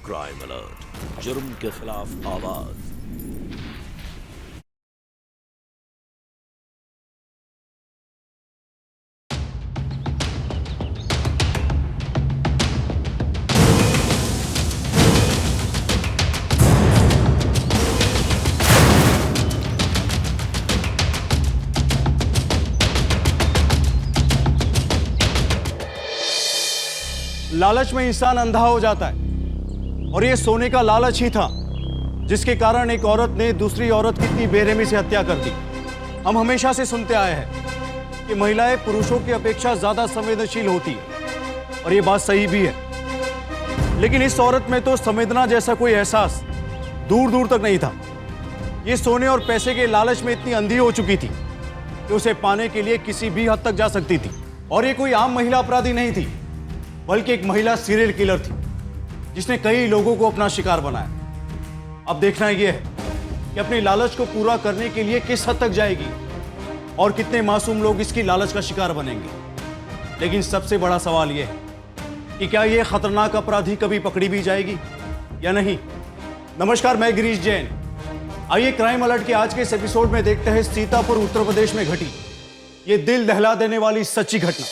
Crime alert, जुर्म के खिलाफ आवाज। लालच में इंसान अंधा हो जाता है और ये सोने का लालच ही था जिसके कारण एक औरत ने दूसरी औरत की इतनी बेरहमी से हत्या कर दी। हम हमेशा से सुनते आए हैं कि महिलाएं पुरुषों की अपेक्षा ज्यादा संवेदनशील होती है और ये बात सही भी है, लेकिन इस औरत में तो संवेदना जैसा कोई एहसास दूर दूर तक नहीं था। ये सोने और पैसे के लालच में इतनी अंधी हो चुकी थी कि उसे पाने के लिए किसी भी हद तक जा सकती थी। और ये कोई आम महिला अपराधी नहीं थी, बल्कि एक महिला सीरियल किलर थी जिसने कई लोगों को अपना शिकार बनाया। अब देखना यह है कि अपनी लालच को पूरा करने के लिए किस हद तक जाएगी और कितने मासूम लोग इसकी लालच का शिकार बनेंगे। लेकिन सबसे बड़ा सवाल यह है कि क्या यह खतरनाक अपराधी कभी पकड़ी भी जाएगी या नहीं। नमस्कार, मैं गिरीश जैन। आइए क्राइम अलर्ट के आज के इस एपिसोड में देखते हैं सीतापुर उत्तर प्रदेश में घटी ये दिल दहला देने वाली सच्ची घटना।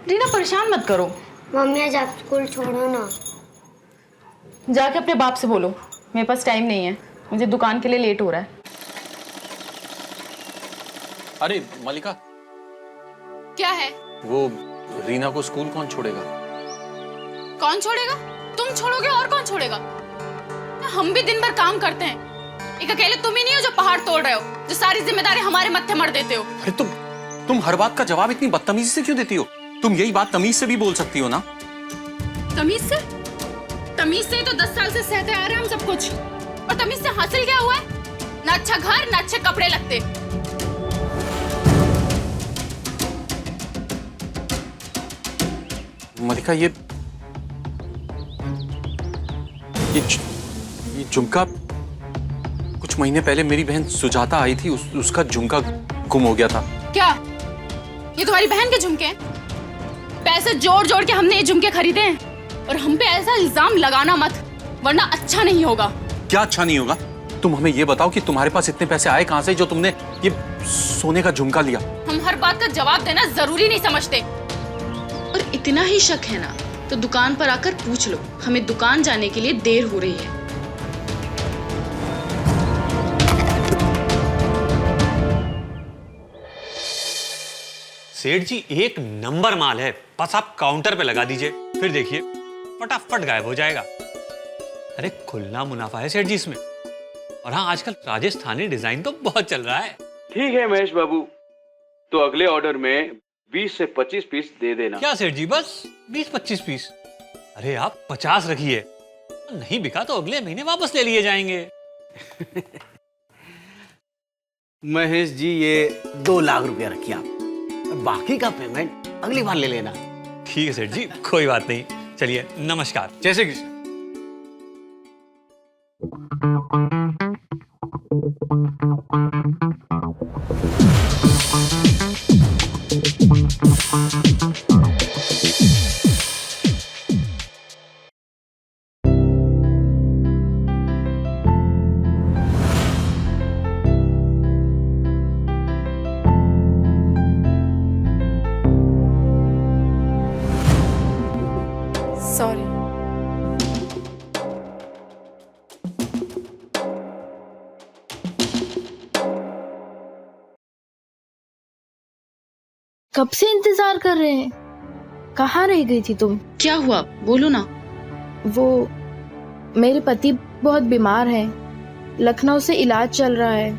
रीना, परेशान मत करो। मम्मी आज आप स्कूल छोड़ो ना। जाके अपने बाप से बोलो, मेरे पास टाइम नहीं है, मुझे दुकान के लिए लेट हो रहा है। अरे मलिका, क्या है? वो रीना को स्कूल कौन छोड़ेगा? कौन छोड़ेगा? तुम छोड़ोगे और कौन छोड़ेगा? हम भी दिन भर काम करते हैं। एक अकेले तुम ही नहीं हो जो पहाड़ तोड़ रहे हो, जो सारी जिम्मेदारी हमारे मत्थे मर देते हो। अरे तुम हर बात का जवाब इतनी बदतमीजी से क्यों देती हो? तुम यही बात तमीज से भी बोल सकती हो ना। तमीज से? तमीज से तो 10 साल से सहते आ रहे हैं हम सब कुछ। और तमीज से हासिल क्या हुआ है? ना अच्छा घर, ना अच्छे कपड़े लगते। मलिका, ये झुमका कुछ महीने पहले मेरी बहन सुजाता आई थी, उसका झुमका गुम हो गया था। क्या ये तुम्हारी बहन के झुमके हैं? पैसे जोड़ जोड़ के हमने ये झुमके खरीदे हैं और हम पे ऐसा इल्जाम लगाना मत, वरना अच्छा नहीं होगा। क्या अच्छा नहीं होगा? तुम हमें ये बताओ कि तुम्हारे पास इतने पैसे आए कहां से जो तुमने ये सोने का झुमका लिया? हम हर बात का जवाब देना जरूरी नहीं समझते। और इतना ही शक है ना तो दुकान पर आकर पूछ लो, हमें दुकान जाने के लिए देर हो रही है। सेठ जी एक नंबर माल है, बस आप काउंटर पे लगा दीजिए, फिर देखिए फटाफट गायब हो जाएगा। अरे खुला मुनाफा है सेठ जी इसमें। और हाँ, आजकल राजस्थानी डिजाइन तो बहुत चल रहा है। ठीक है महेश बाबू, तो अगले ऑर्डर में 20 से 25 पीस दे देना। क्या सेठ जी, बस 20-25 पीस? अरे आप 50 रखिए, नहीं बिका तो अगले महीने वापस ले लिए जाएंगे। महेश जी, ये 2 लाख रुपया रखिए आप, बाकी का पेमेंट अगली बार ले लेना। ठीक है सेठ जी, कोई बात नहीं। चलिए, नमस्कार। जैसे कृष्ण। सॉरी। कब से इंतजार कर रहे हैं। कहाँ रह गई थी तुम? क्या हुआ, बोलो ना। वो मेरे पति बहुत बीमार हैं, लखनऊ से इलाज चल रहा है,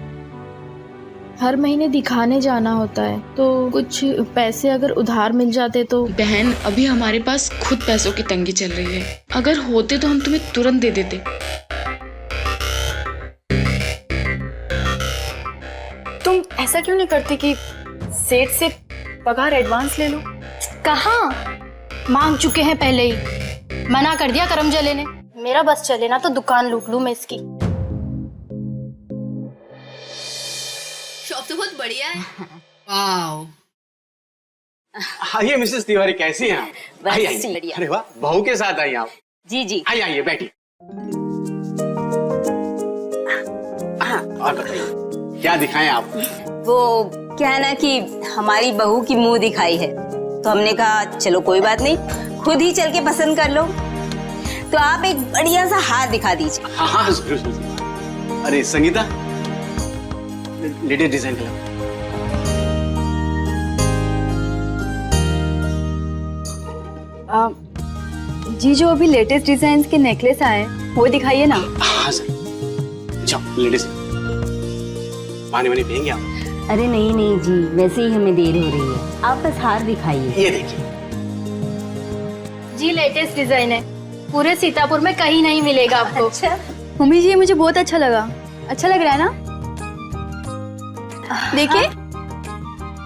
हर महीने दिखाने जाना होता है, तो कुछ पैसे अगर उधार मिल जाते तो। बहन, अभी हमारे पास खुद पैसों की तंगी चल रही है, अगर होते तो हम तुम्हें तुरंत दे देते। तुम ऐसा क्यों नहीं करती कि सेठ से पगार एडवांस ले लो? कहाँ मांग चुके हैं पहले ही, मना कर दिया करम जले ने। मेरा बस चले ना तो दुकान लूट लूं मैं इसकी। शॉप तो बहुत बढ़िया है। वाओ। आइए मिसेस तिवारी, कैसी हैं आप? आइए आइए। अरे वाह, बहू के साथ आई आप? जी जी। आइए आइए, बैठिए। और बताइए क्या दिखाएं आप? वो क्या है ना कि हमारी बहू की मुंह दिखाई है, तो हमने कहा चलो कोई बात नहीं, खुद ही चल के पसंद कर लो। तो आप एक बढ़िया सा हार दिखा दीजिए। हाँ हाँ जरूर जरूर। अरे संगीता, लेटेस्ट डिजाइन का जी, जो अभी लेटेस्ट डिजाइन के नेकलेस आए वो दिखाइए ना। हाँ सर, जाओ लेटेस्ट। पानी वानी पियेंगे आप? अरे नहीं नहीं जी, वैसे ही हमें देर हो रही है, आप बस हार दिखाइए। ये देखिए जी, लेटेस्ट डिजाइन है, पूरे सीतापुर में कहीं नहीं मिलेगा आपको। अच्छा मम्मी जी, ये मुझे बहुत अच्छा लगा। अच्छा लग रहा है ना? देखिए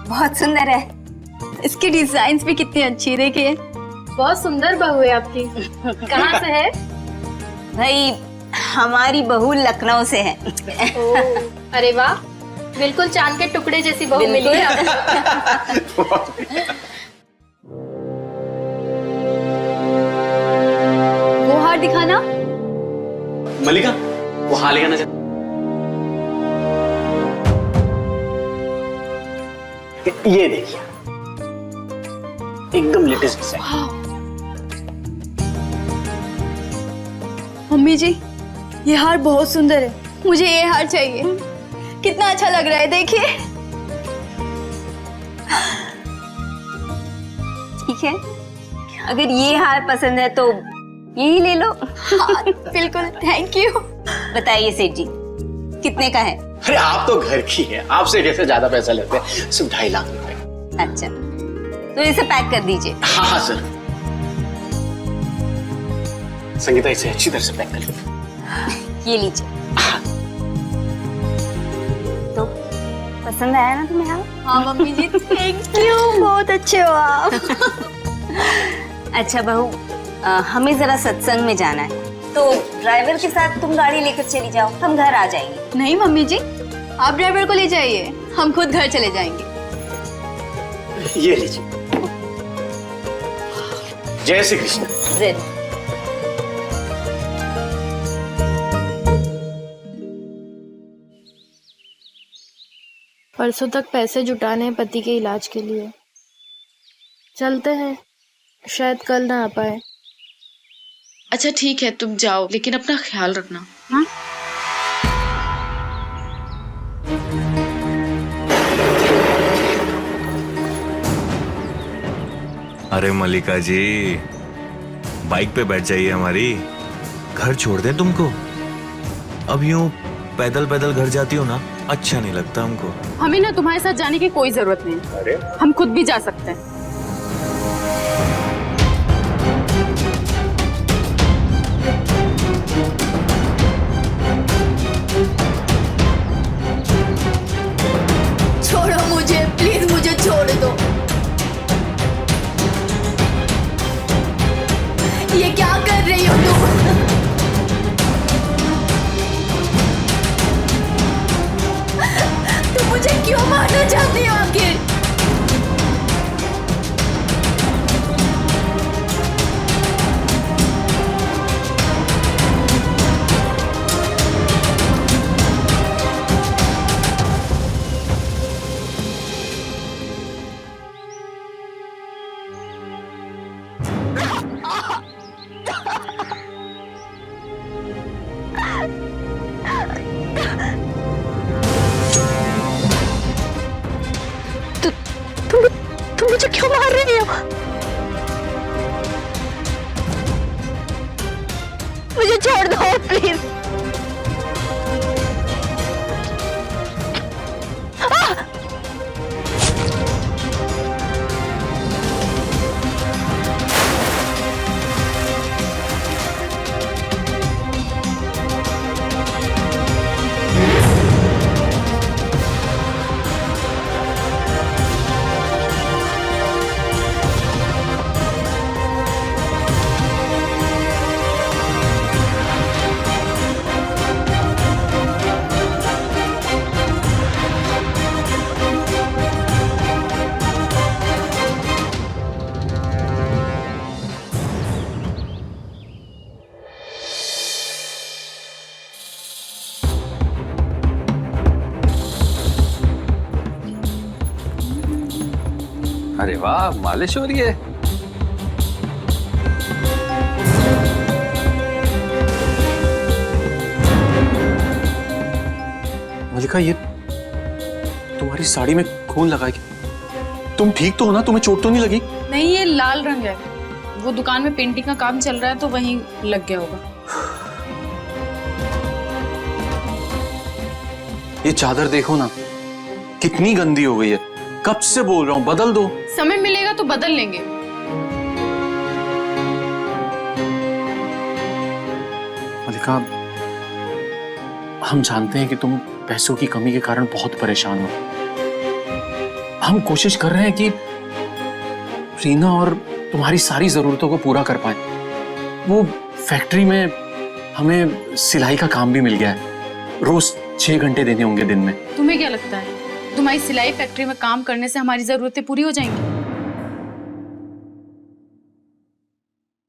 बहुत सुंदर है। इसकी डिजाइन्स भी कितनी अच्छी, देखिए बहुत सुंदर बहू है आपकी। कहाँ से है? भाई हमारी बहू लखनऊ से है। अरे वाह, बिल्कुल चांद के टुकड़े जैसी बहू मिली है आपको। वो हार दिखाना। मलिका, वो हार लेगा ना। ये देखिए, एकदम लेटेस्ट डिजाइन। मम्मी जी, ये हार बहुत सुंदर है, मुझे ये हार चाहिए। कितना अच्छा लग रहा है, देखिए। ठीक है, अगर ये हार पसंद है तो यही ले लो। हाँ, बिल्कुल, थैंक यू। बताइए सेठ जी, कितने का है? अरे आप तो घर की है, आपसे कैसे ज्यादा पैसा लेते हैं, सिर्फ 2.5 लाख रुपए। अच्छा, तो इसे पैक कर दीजिए। हाँ हाँ सर। संगीता, इसे अच्छी तरह से पैक कर लो। ये लीजिए। तो पसंद आया ना तुम्हें? हाँ मम्मी जी, थैंक यू, बहुत अच्छे हो आप। अच्छा बहू, हमें जरा सत्संग में जाना है, तो ड्राइवर के साथ तुम गाड़ी लेकर चली जाओ, हम घर आ जाएंगे। नहीं मम्मी जी, आप ड्राइवर को ले जाइए, हम खुद घर चले जाएंगे। ये लीजिए। जय श्री कृष्ण। जिद। परसों तक पैसे जुटाने हैं पति के इलाज के लिए। चलते हैं, शायद कल ना आ पाए। अच्छा ठीक है, तुम जाओ, लेकिन अपना ख्याल रखना। हाँ? अरे मलिका जी, बाइक पे बैठ जाइए हमारी, घर छोड़ दें तुमको। अब यूं पैदल पैदल घर जाती हो ना, अच्छा नहीं लगता हमको। हमें ना तुम्हारे साथ जाने की कोई जरूरत नहीं। अरे हम खुद भी जा सकते हैं। छोड़ो मुझे, प्लीज मुझे छोड़ दो। ये क्या कर रही हो तुम? तुम मुझे क्यों मारना चाहती हो आखिर? क्यों मार रही हो? मुझे छोड़ दो प्लीज। अरे वाह, मालिश हो रही है। मलिका, ये तुम्हारी साड़ी में खून लगा है। तुम ठीक तो हो ना? तुम्हें चोट तो नहीं लगी? नहीं, ये लाल रंग है। वो दुकान में पेंटिंग का काम चल रहा है तो वहीं लग गया होगा। ये चादर देखो ना, कितनी गंदी हो गई है। कब से बोल रहा हूँ बदल दो। समय मिलेगा तो बदल लेंगे। मलिका, हम जानते हैं कि तुम पैसों की कमी के कारण बहुत परेशान हो। हम कोशिश कर रहे हैं कि रीना और तुम्हारी सारी जरूरतों को पूरा कर पाए। वो फैक्ट्री में हमें सिलाई का काम भी मिल गया है। रोज 6 घंटे देने होंगे दिन में। तुम्हें क्या लगता है तुम्हारी सिलाई फैक्ट्री में काम करने से हमारी जरूरतें पूरी हो जाएंगी?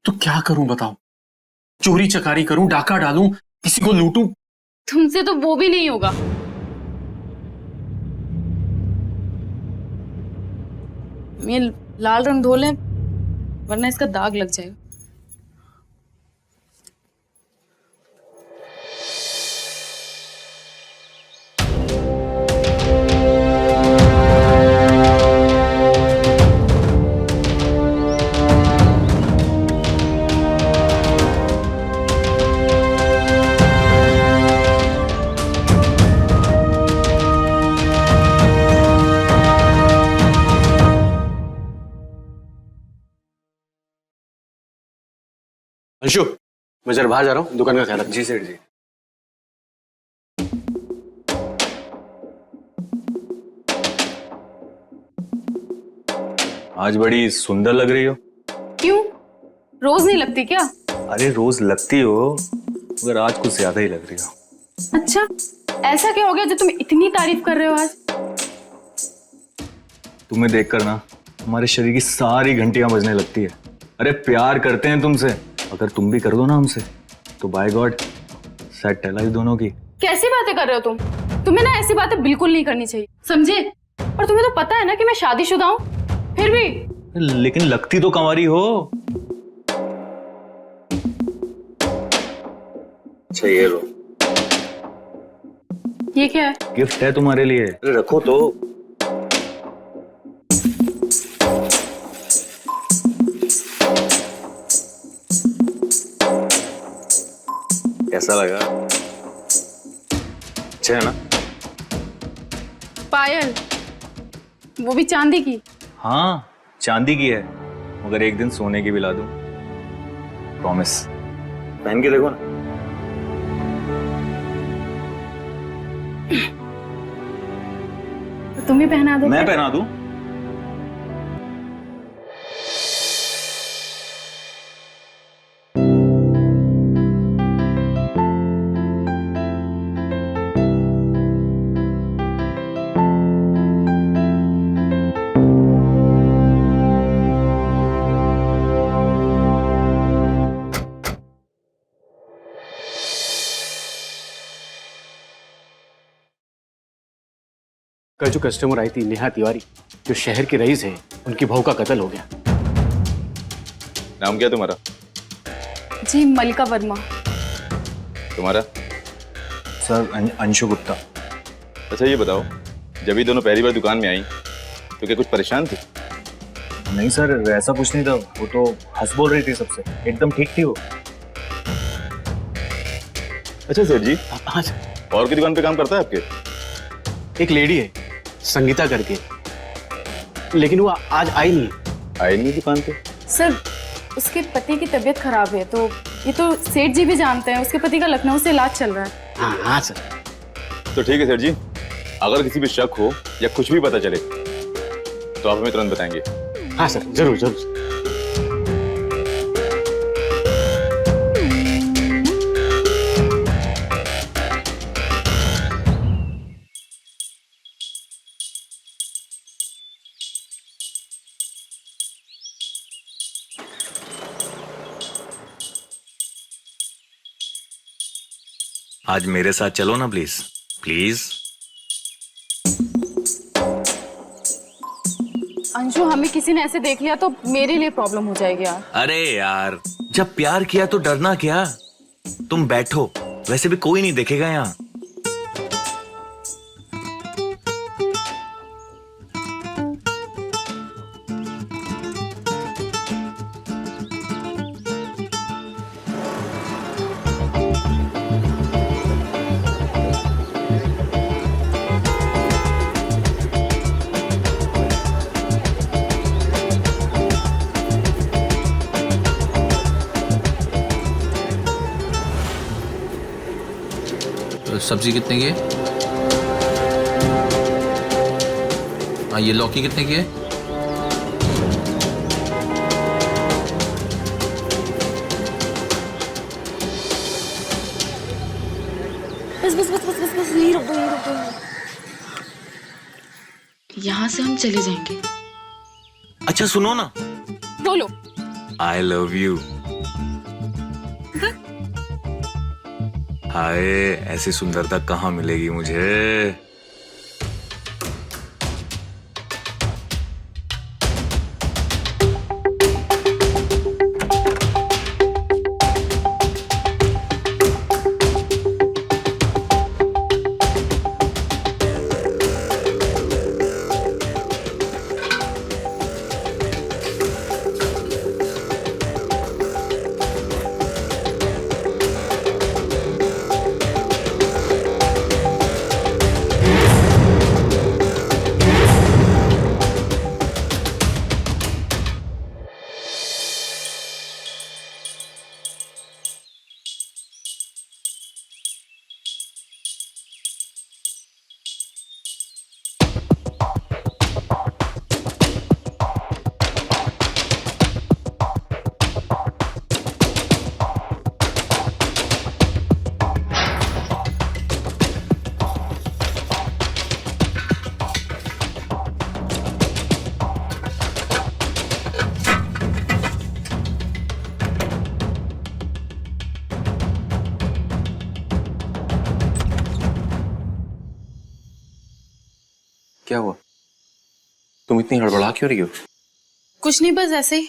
तो क्या करूं बताओ? चोरी चकारी करूं, डाका डालूं, किसी को लूटूं? तुमसे तो वो भी नहीं होगा। ये लाल रंग धो लें वरना इसका दाग लग जाएगा। अंशु, मैं जरा बाहर जा रहा हूँ, दुकान का ख्याल रख। जी सेठ जी। आज बड़ी सुंदर लग रही हो। क्यों? रोज नहीं लगती क्या? अरे रोज लगती हो, मगर आज कुछ ज्यादा ही लग रही हो। अच्छा, ऐसा क्या हो गया जो तुम इतनी तारीफ कर रहे हो आज? तुम्हें देखकर ना हमारे शरीर की सारी घंटियां बजने लगती है। अरे प्यार करते हैं तुमसे, अगर तुम भी कर दो ना हमसे तो बाय गॉड सेट है लाइफ दोनों की। कैसी बातें कर रहे हो तुम? तुम्हें ना ऐसी बातें बिल्कुल नहीं करनी चाहिए, समझे? और तुम्हें तो पता है ना कि मैं शादीशुदा हूँ, फिर भी। लेकिन लगती तो कंवारी हो। अच्छा ये लो। ये क्या है? गिफ्ट है तुम्हारे लिए। अरे रखो तो। कैसा लगा? अच्छा है ना? पायल, वो भी चांदी की? हाँ चांदी की है, मगर एक दिन सोने की भी ला दूं, प्रॉमिस। पहन के देखो ना। तो तुम ही पहना दो। मैं पहना दूं? कल जो कस्टमर आई थी नेहा तिवारी, जो शहर की रईस है, उनकी बहू का कत्ल हो गया। नाम क्या तुम्हारा? जी मलिका वर्मा। तुम्हारा? सर अंशु गुप्ता। अच्छा ये बताओ, जब ये दोनों पहली बार दुकान में आई तो क्या कुछ परेशान थी? नहीं सर, ऐसा कुछ नहीं था। वो तो हंस बोल रही थी सबसे, एकदम ठीक थी वो। अच्छा सेठ जी, हाँ सर। और की दुकान पे काम करता है आपके? एक लेडी है संगीता करके, लेकिन वो आज आई नहीं। आई नहीं दुकान पे? सर उसके पति की तबीयत खराब है, तो ये तो सेठ जी भी जानते हैं, उसके पति का लखनऊ से इलाज चल रहा है। हाँ हाँ सर। तो ठीक है सेठ जी, अगर किसी भी शक हो या कुछ भी पता चले तो आप हमें तुरंत बताएंगे। हाँ सर, जरूर जरूर। आज मेरे साथ चलो ना प्लीज, प्लीज। अंशु, हमें किसी ने ऐसे देख लिया तो मेरे लिए प्रॉब्लम हो जाएगी यार। अरे यार, जब प्यार किया तो डरना क्या? तुम बैठो, वैसे भी कोई नहीं देखेगा यहाँ। सब्जी कितने की है? हाँ, ये लौकी कितने की है? बस बस बस बस बस बस यही रुक गई, रुक गई। यहाँ से हम चले जाएंगे। अच्छा सुनो ना, बोलो। I love you. हाय, ऐसी सुंदरता कहाँ मिलेगी मुझे? क्या हुआ? तुम इतनी हड़बड़ा क्यों रही हो? कुछ नहीं, बस ऐसे ही।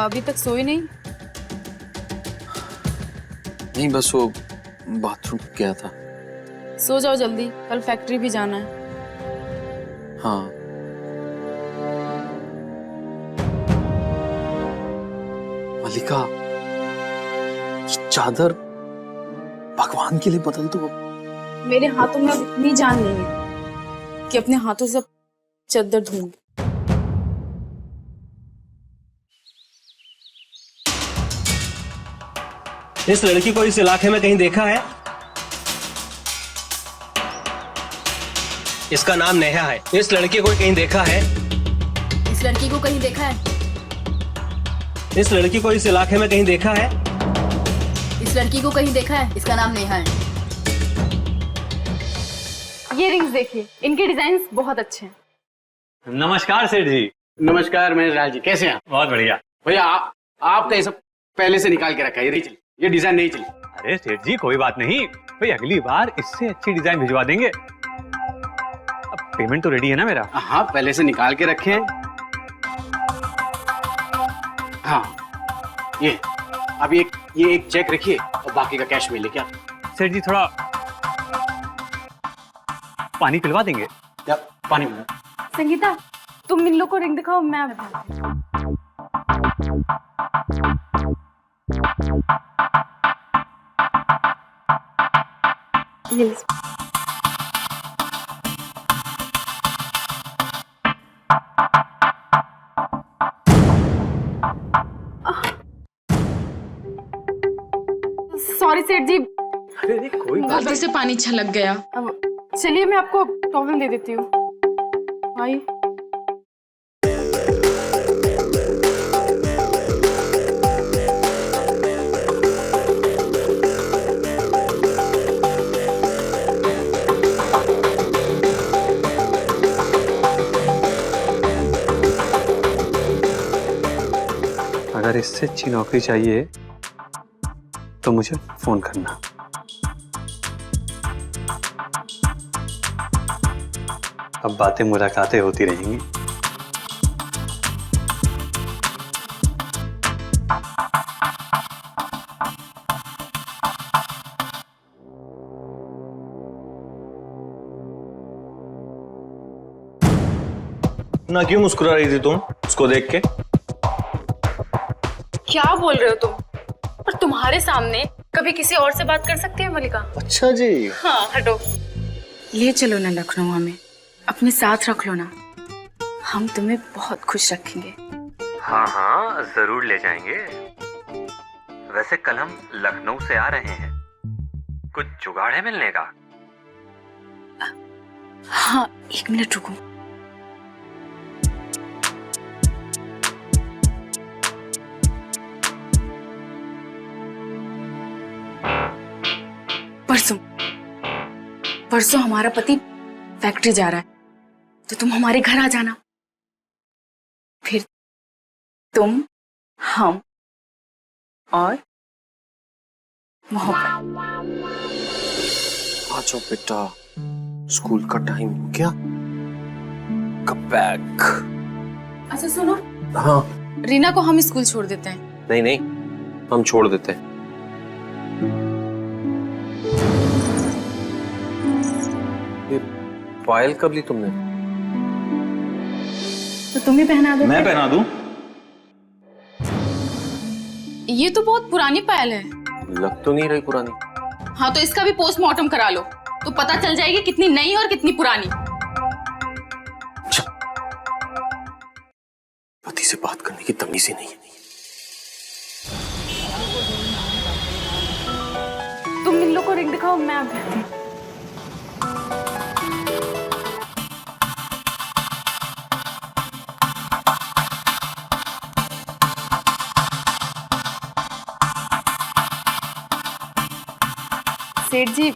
अभी तक सोए नहीं? नहीं, बस वो बाथरूम गया था। सो जाओ जल्दी, कल फैक्ट्री भी जाना है। हाँ। मलिका, ये चादर भगवान के लिए बदल दो। मेरे हाथों में अब इतनी जान नहीं है कि अपने हाथों से चादर धोऊंगी। इस लड़की को इस इलाके में कहीं देखा है? इसका नाम नेहा है। इस लड़की को कहीं देखा है? इस लड़की को कहीं देखा है? इस लड़की को इस इलाके में कहीं देखा है? इस लड़की को कहीं देखा है? इसका नाम नेहा है। ये रिंग्स देखिए, इनके डिजाइन बहुत अच्छे हैं। नमस्कार सेठ जी। नमस्कार महेश लाल जी, कैसे हैं आप? बहुत बढ़िया। भैया आपका ये सब पहले से निकाल के रखा है, ये नहीं चली, ये डिजाइन नहीं चली। अरे सेठ जी कोई बात नहीं भाई, अगली बार इससे अच्छी डिजाइन भिजवा देंगे। अब पेमेंट तो रेडी है ना मेरा? हाँ, पहले से निकाल के रखे हैं। हाँ, ये अब ये एक चेक रखिए और बाकी का कैश में लेके आप। सेठ जी थोड़ा पानी पिलवा देंगे? या पानी में। संगीता, तुम इन लोग को रिंग दिखाओ, मैं ये सॉरी सेठ जी, अरे कोई बात गलती से पानी छलक गया। अब चलिए मैं आपको टॉवल दे देती हूँ। आई अगर इससे अच्छी नौकरी चाहिए तो मुझे फोन करना। अब बातें मुलाकातें होती रहेंगी। ना क्यों मुस्कुरा रही थी तुम उसको देख के? क्या बोल रहे हो तुम? और तुम्हारे सामने कभी किसी और से बात कर सकती है मलिका? अच्छा जी। हाँ हटो। ले चलो ना लखनऊ, हमें अपने साथ रख लो ना, हम तुम्हें बहुत खुश रखेंगे। हाँ हाँ जरूर ले जाएंगे। वैसे कल हम लखनऊ से आ रहे हैं, कुछ जुगाड़ है मिलने का? हाँ 1 मिनट रुको। परसों हमारा पति फैक्ट्री जा रहा है, तो तुम हमारे घर आ जाना। फिर तुम, हम और मोहब्बत। आ जाओ बेटा, स्कूल का टाइम हो गया। Come back. अच्छा सुनो, हाँ। रीना को हम स्कूल छोड़ देते हैं। नहीं नहीं, हम छोड़ देते हैं। ये पायल कब ली तुमने? तो तुम ही पहना दो। मैं पहना दूं? ये तो बहुत पुरानी पायल है। लग तो नहीं रही पुरानी। हाँ तो इसका भी पोस्टमार्टम करा लो, तो पता चल जाएगी कितनी नई और कितनी पुरानी। पति से बात करने की तमीज ही नहीं है। तुम इन लोग को रिंग दिखाओ, मैं आ जाती हूँ। सेठ जी,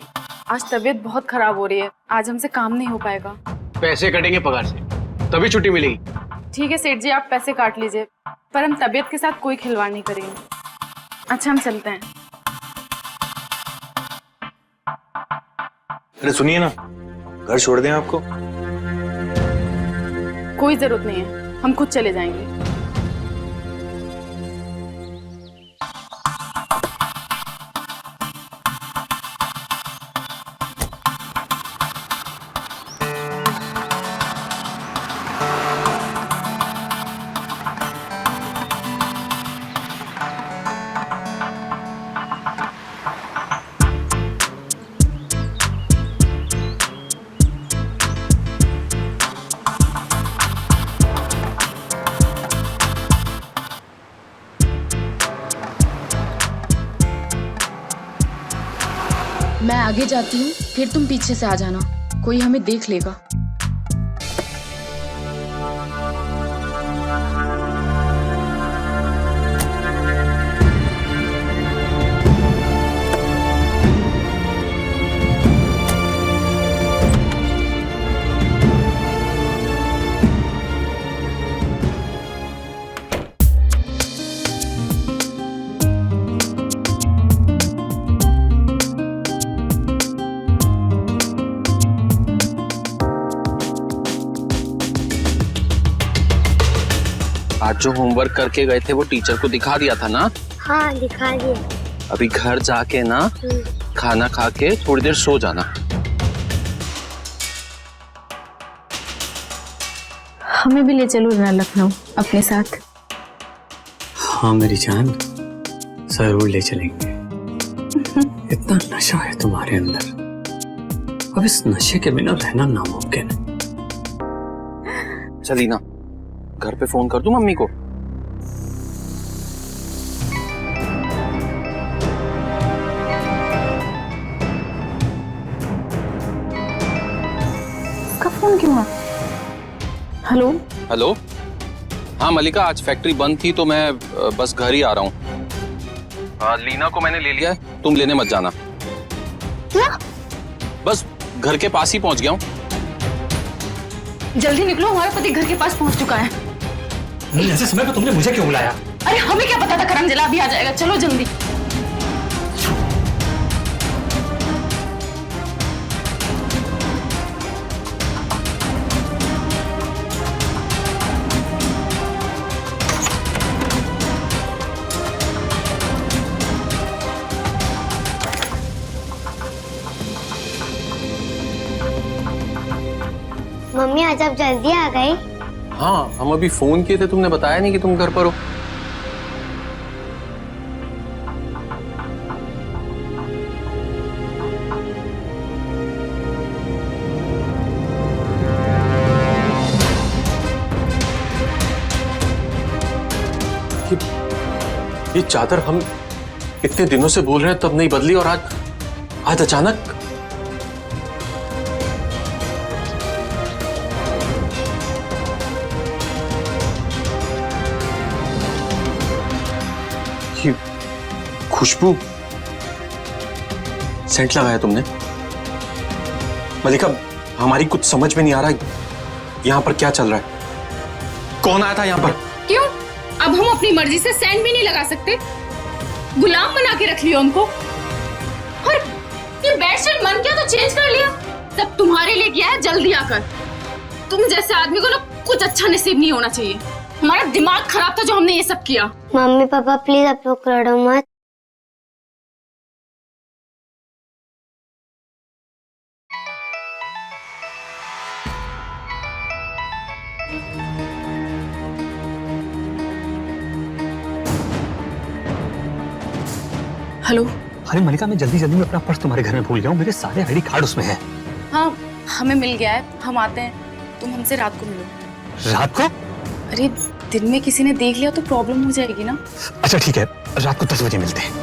आज तबीयत बहुत खराब हो रही है, आज हमसे काम नहीं हो पाएगा। पैसे कटेंगे पगार से, तभी छुट्टी मिलेगी। ठीक है सेठ जी, आप पैसे काट लीजिए, पर हम तबीयत के साथ कोई खिलवाड़ नहीं करेंगे। अच्छा हम चलते हैं। अरे सुनिए ना, घर छोड़ दें आपको? कोई जरूरत नहीं है, हम खुद चले जाएंगे। मैं आगे जाती हूँ, फिर तुम पीछे से आ जाना, कोई हमें देख लेगा। आज जो होमवर्क करके गए थे वो टीचर को दिखा दिया था ना? हाँ दिखा दिया। अभी घर जाके ना खाना खा के थोड़ी देर सो जाना। हमें भी ले चलो ना लखनऊ अपने साथ। हाँ मेरी जान, जरूर ले चलेंगे। इतना नशा है तुम्हारे अंदर, अब इस नशे के बिना रहना नामुमकिन है। चली ना, घर पे फोन कर दूं मम्मी को? उसका फोन क्यों है? हेलो हेलो, हाँ मलिका, आज फैक्ट्री बंद थी तो मैं बस घर ही आ रहा हूँ। लीना को मैंने ले लिया है, तुम लेने मत जाना। क्या? बस घर के पास ही पहुंच गया हूँ। जल्दी निकलो, हमारा पति घर के पास पहुंच चुका है। नहीं, ऐसे समय पे तुमने मुझे क्यों बुलाया? अरे हमें क्या पता था करम जला भी आ जाएगा। चलो जल्दी। मम्मी आज आप जल्दी आ गई? हाँ, हम अभी फोन किए थे, तुमने बताया नहीं कि तुम घर पर हो। ये चादर हम इतने दिनों से बोल रहे हैं तब नहीं बदली, और आज अचानक। ये खुशबू, सेंट लगाया तुमने? मलिका, हमारी कुछ समझ में नहीं आ रहा यहाँ पर क्या चल रहा है। कौन आया था यहाँ पर? क्यों? अब हम अपनी मर्जी से सेंट भी नहीं लगा सकते? गुलाम बना के रख लियो हमको। और ये बेडशीट मन किया तो चेंज कर लिया। सब तुम्हारे लिए किया है, जल्दी आकर। तुम जैसे आदमी को ना कुछ अच्छा नसीब नहीं होना चाहिए। हमारा दिमाग खराब था जो हमने ये सब किया। मम्मी पापा प्लीज आप लोग लड़ो मत। हेलो। अरे मलिका, मैं जल्दी जल्दी में अपना पर्स तुम्हारे घर में भूल गया हूँ, मेरे सारे आईडी कार्ड उसमें है। हाँ हमें मिल गया है, हम आते हैं। तुम हमसे रात को मिलो। रात को? अरे दिन में किसी ने देख लिया तो प्रॉब्लम हो जाएगी ना। अच्छा ठीक है, रात को 10 बजे मिलते हैं।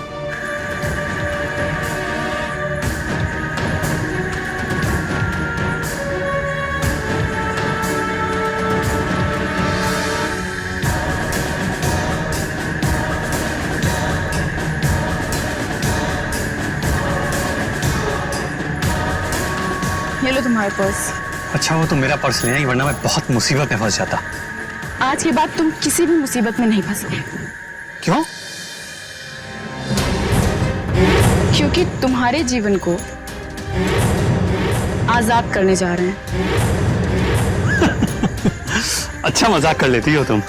ये लो तुम्हारे पर्स। अच्छा वो तो मेरा पर्स ले आई, वरना मैं बहुत मुसीबत में फंस जाता। आज के बाद तुम किसी भी मुसीबत में नहीं फंसोगे। क्यों? क्योंकि तुम्हारे जीवन को आजाद करने जा रहे हैं। अच्छा मजाक कर लेती हो तुम।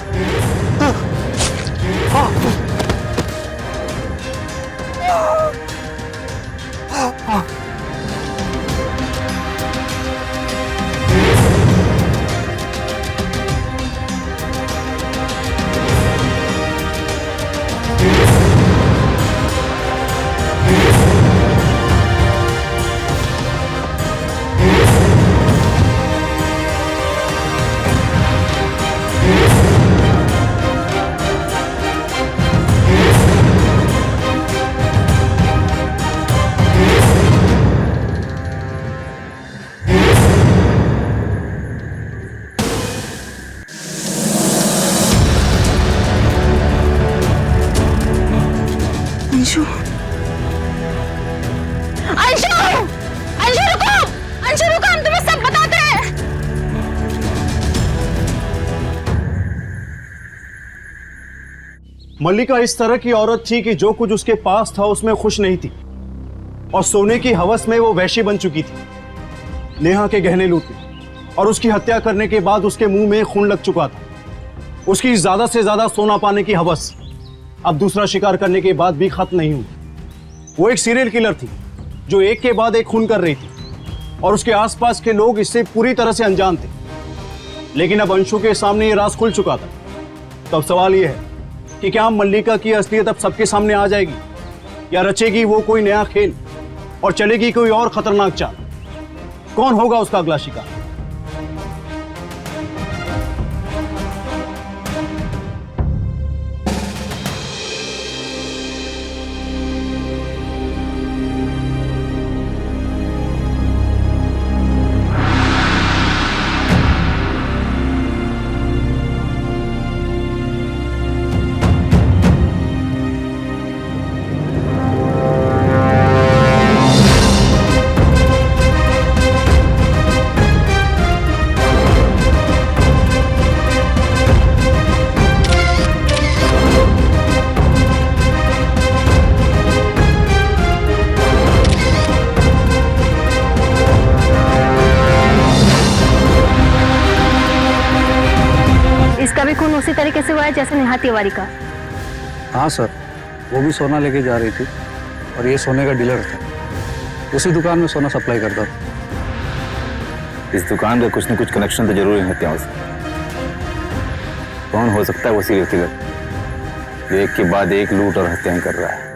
मल्लिका इस तरह की औरत थी कि जो कुछ उसके पास था उसमें खुश नहीं थी और सोने की हवस में वो वैशी बन चुकी थी। नेहा के गहने लूटे और उसकी हत्या करने के बाद उसके मुंह में खून लग चुका था। उसकी ज्यादा से ज्यादा सोना पाने की हवस अब दूसरा शिकार करने के बाद भी खत्म नहीं हुई। वो एक सीरियल किलर थी जो एक के बाद एक खून कर रही थी और उसके आसपास के लोग इससे पूरी तरह से अनजान थे। लेकिन अब अंशु के सामने ये राज खुल चुका था। तो अब सवाल ये है कि क्या मल्लिका की असलियत अब सबके सामने आ जाएगी या रचेगी वो कोई नया खेल और चलेगी कोई और खतरनाक चाल? कौन होगा उसका अगला शिकार? इसका भी खून उसी तरीके से हुआ है जैसे नेहा तिवारी का। हाँ सर, वो भी सोना लेके जा रही थी और ये सोने का डीलर था। उसी दुकान में सोना सप्लाई करता था। इस दुकान का कुछ न कुछ कनेक्शन तो जरूर है हत्याओं से। कौन हो सकता है वो सीरियल किलर जो एक के बाद एक लूट और हत्याएं कर रहा है?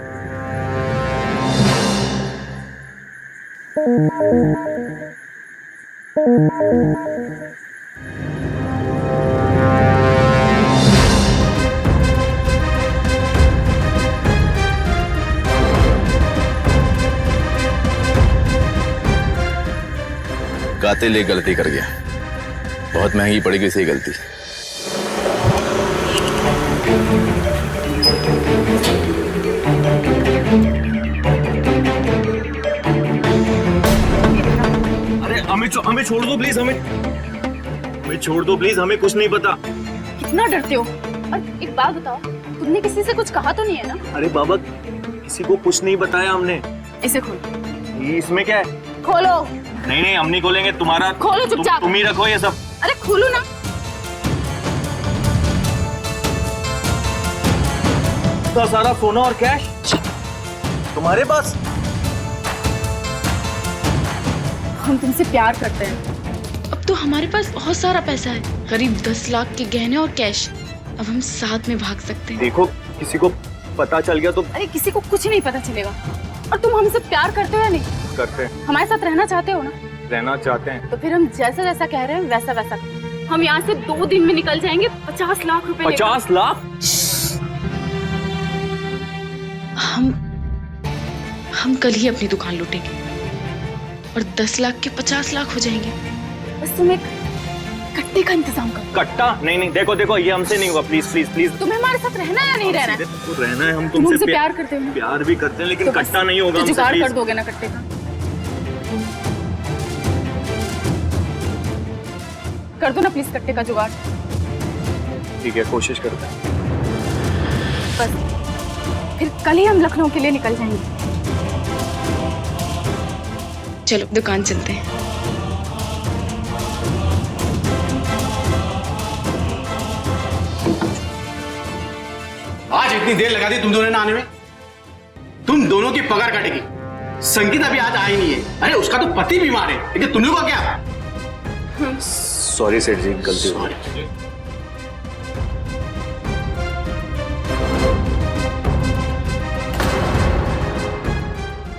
कातिल एक गलती कर गया, बहुत महंगी पड़ेगी इसे गलती। अरे हमें छोड़ दो प्लीज, हमें छोड़ दो प्लीज, हमें कुछ नहीं पता। कितना डरते हो? और एक बात बताओ, तुमने किसी से कुछ कहा तो नहीं है ना? अरे बाबा, किसी को कुछ नहीं बताया हमने। इसे खोलो। इसमें क्या है? खोलो। नहीं हम नहीं खोलेंगे। तुम्हारा खोलो चुपचाप। तुम ही रखो ये सब। अरे खोलो ना। इतना सारा सोना और कैश तुम्हारे पास? हम तुमसे प्यार करते हैं। अब तो हमारे पास बहुत सारा पैसा है, करीब 10 लाख के गहने और कैश। अब हम साथ में भाग सकते हैं। देखो, किसी को पता चल गया तो? अरे किसी को कुछ नहीं पता चलेगा। और तुम हमसे प्यार करते हो या नहीं? करते हैं। हमारे साथ रहना चाहते हो ना? रहना चाहते हैं। तो फिर हम जैसा जैसा कह रहे हैं वैसा वैसा। हम यहाँ से 2 दिन में निकल जाएंगे 50 लाख रुपए। 50 लाख? हम कल ही अपनी दुकान लूटेंगे और 10 लाख के 50 लाख हो जाएंगे। बस तुम एक कट्टे का इंतजाम करो। कट्टा? नहीं देखो ये हमसे नहीं होगा। प्लीज। तुम्हें हमारे साथ रहना है या नहीं रहना है? तो रहना है। हम तुमसे प्यार करते हैं। प्यार भी करते हैं, लेकिन तो कट्टा नहीं होगा। तो जुगाड़ कर दोगे ना कट्टे का? कर दो ना प्लीज कट्टे का जुगाड़। ठीक है, कोशिश करते हैं। बस फिर कल ही हम लखनऊ के लिए निकल जाएंगे। चलो दुकान चलते हैं। आज इतनी देर लगा दी तुम दोनों ने आने में। तुम दोनों की पगार कटेगी। संगीत अभी आज आई नहीं है। अरे उसका तो पति बीमार है, लेकिन तुम लोगों का क्या? सॉरी सेठ जी, गलती हो गई।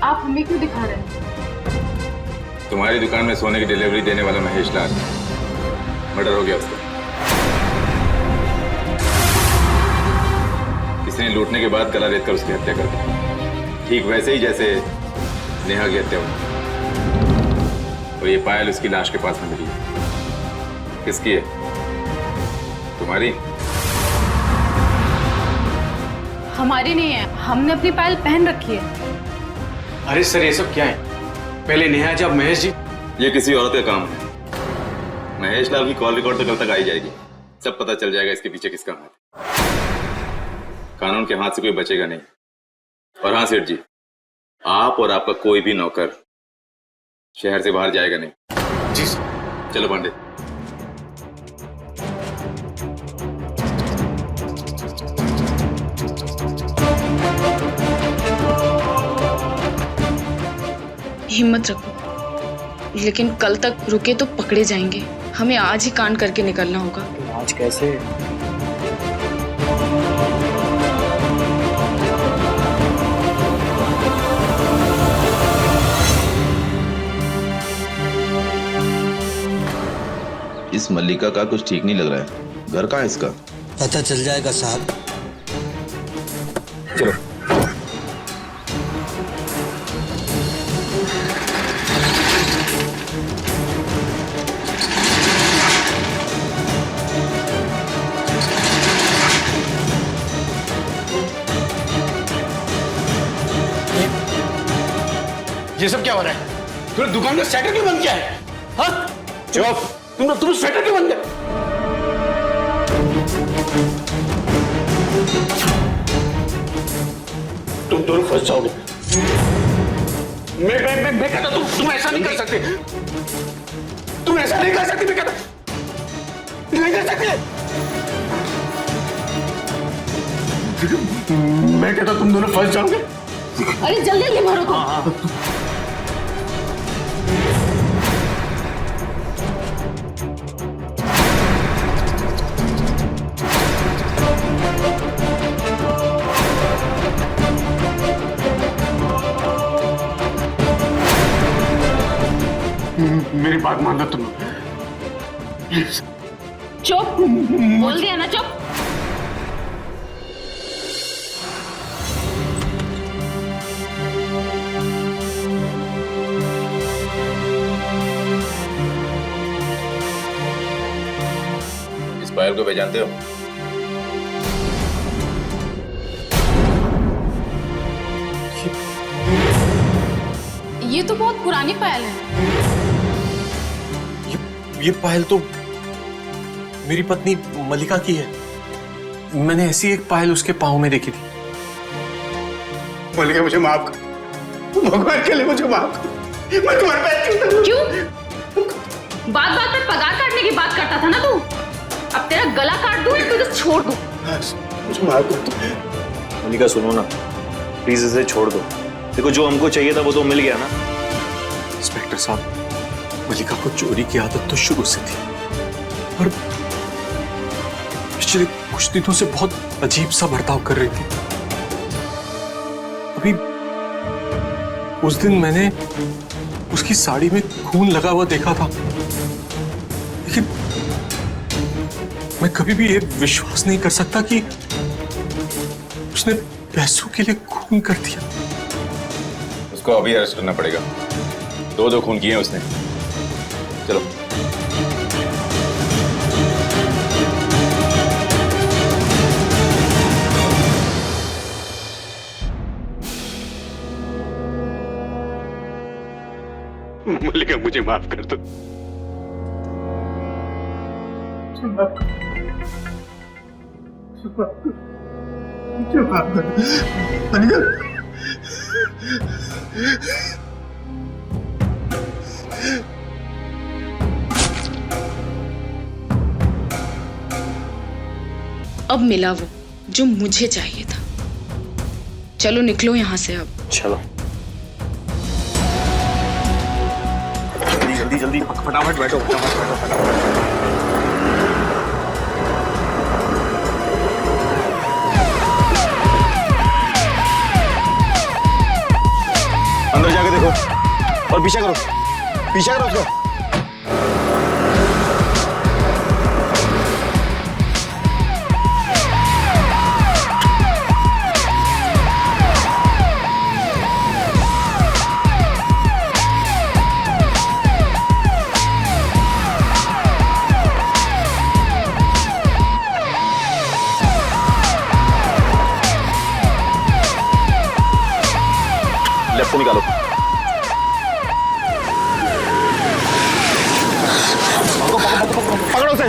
आप हमें क्यों दिखा रहे हैं? तुम्हारी दुकान में सोने की डिलीवरी देने वाला महेश लाल मर्डर हो गया उसका। किसी ने लूटने के बाद गला रेत कर उसकी हत्या कर दी, ठीक वैसे ही जैसे नेहा की हत्या हुई। और ये पायल उसकी लाश के पास में मिली है। किसकी है? तुम्हारी? हमारी नहीं है, हमने अपनी पायल पहन रखी है। अरे सर, ये सब क्या है? पहले नेहा जब महेश जी। ये किसी औरत का काम है। महेश लाल की कॉल रिकॉर्ड तो कल तक आई जाएगी, सब पता चल जाएगा इसके पीछे किसका हाथ है। कानून के हाथ से कोई बचेगा नहीं। और हाँ सेठ जी, आप और आपका कोई भी नौकर शहर से बाहर जाएगा नहीं। जी सर। चलो पांडे। हिम्मत रखो, लेकिन कल तक रुके तो पकड़े जाएंगे। हमें आज ही कांड करके निकलना होगा। आज कैसे? इस मल्लिका का कुछ ठीक नहीं लग रहा है। घर कहाँ है इसका? पता चल जाएगा साहब। चलो। ये सब क्या हो रहा है? तुमने दुकान में शटर क्यों बंद किया है? हाँ? चुप! तुम शटर क्यों बंद किया? तुम दोनों फंस जाओगे। मैं कहता तुम ऐसा नहीं कर सकते। तुम ऐसा नहीं कर सकते। मैं कहता नहीं कर सकते। मैं कहता तुम दोनों फंस जाओगे। अरे जल्दी जल्दी मारो तुम। मेरी बात मान लो तुम। चुप! बोल दिया ना चुप। इस पायल को पहचानते हो? ये तो बहुत पुरानी पायल है। ये पायल तो मेरी पत्नी मल्लिका की है। मैंने ऐसी एक पायल उसके पाँव में देखी थी। मल्लिका मुझे माफ कर, भगवान के लिए मुझे माफ कर। मैं तुम्हारे पैर क्यों? बात बात पे पगार काटने की बात करता था ना तू। अब तेरा गला काट दूं या तुझे छोड़ दूं? मुझे माफ कर। मल्लिका सुनो ना, प्लीज इसे छोड़ दो। देखो जो हमको चाहिए था वो तो मिल गया ना। इंस्पेक्टर साहब, मल्लिका को चोरी की आदत तो शुरू से थी, पर पिछले कुछ दिनों से बहुत अजीब सा बर्ताव कर रही थी। अभी उस दिन मैंने उसकी साड़ी में खून लगा हुआ देखा था, लेकिन मैं कभी भी ये विश्वास नहीं कर सकता कि उसने पैसों के लिए खून कर दिया। उसको अभी अरेस्ट करना पड़ेगा। दो खून किए हैं उसने। चलो। मल्लिका मुझे माफ कर दो। मुझे माफ कर दो। मल्लिका अब मिला वो जो मुझे चाहिए था। चलो निकलो यहाँ से अब। चलो जल्दी जल्दी फटाफट बैठो, फटाफट बैठो, फटाफट। अंदर जाके देखो और पीछा करो, पीछा करो उसको। लेफ्ट से निकालो। पकड़ो उसे।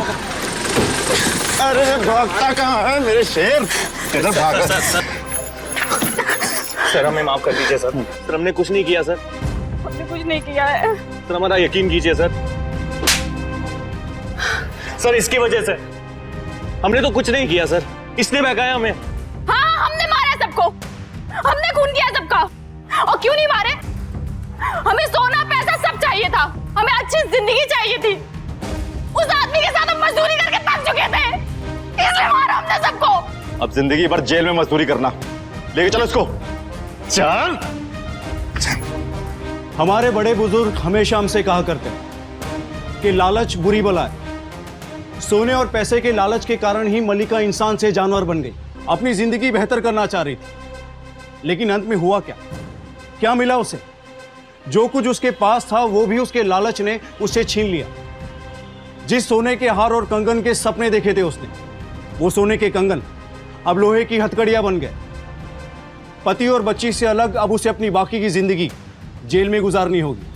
अरे भागता कहाँ है मेरे शेर? किधर भागा? सर हमें माफ कर दीजिए सर। सर हमने कुछ नहीं किया सर। हमने कुछ नहीं किया है। सर हमारा यकीन कीजिए सर। सर इसकी वजह से हमने तो कुछ नहीं किया सर। इसने बहकाया हमें। हाँ हमने मारा सबको, हमने खून किया सबका। और क्यों नहीं मारे? हमें सोना पैसा सब चाहिए था, हमें अच्छी जिंदगी चाहिए थी। उस आदमी के साथ हम मजदूरी करके थक चुके थे, इसलिए मारा हमने सबको। अब जिंदगी भर जेल में मजदूरी करना। लेके चलो इसको। चल। हमारे बड़े बुजुर्ग हमेशा हमसे कहा करते हैं कि लालच बुरी बला है। सोने और पैसे के लालच के कारण ही मल्लिका इंसान से जानवर बन गई। अपनी जिंदगी बेहतर करना चाह रही थी, लेकिन अंत में हुआ क्या? क्या मिला उसे? जो कुछ उसके पास था वो भी उसके लालच ने उसे छीन लिया। जिस सोने के हार और कंगन के सपने देखे थे उसने, वो सोने के कंगन अब लोहे की हथकड़ियां बन गए। पति और बच्ची से अलग अब उसे अपनी बाकी की जिंदगी जेल में गुजारनी होगी।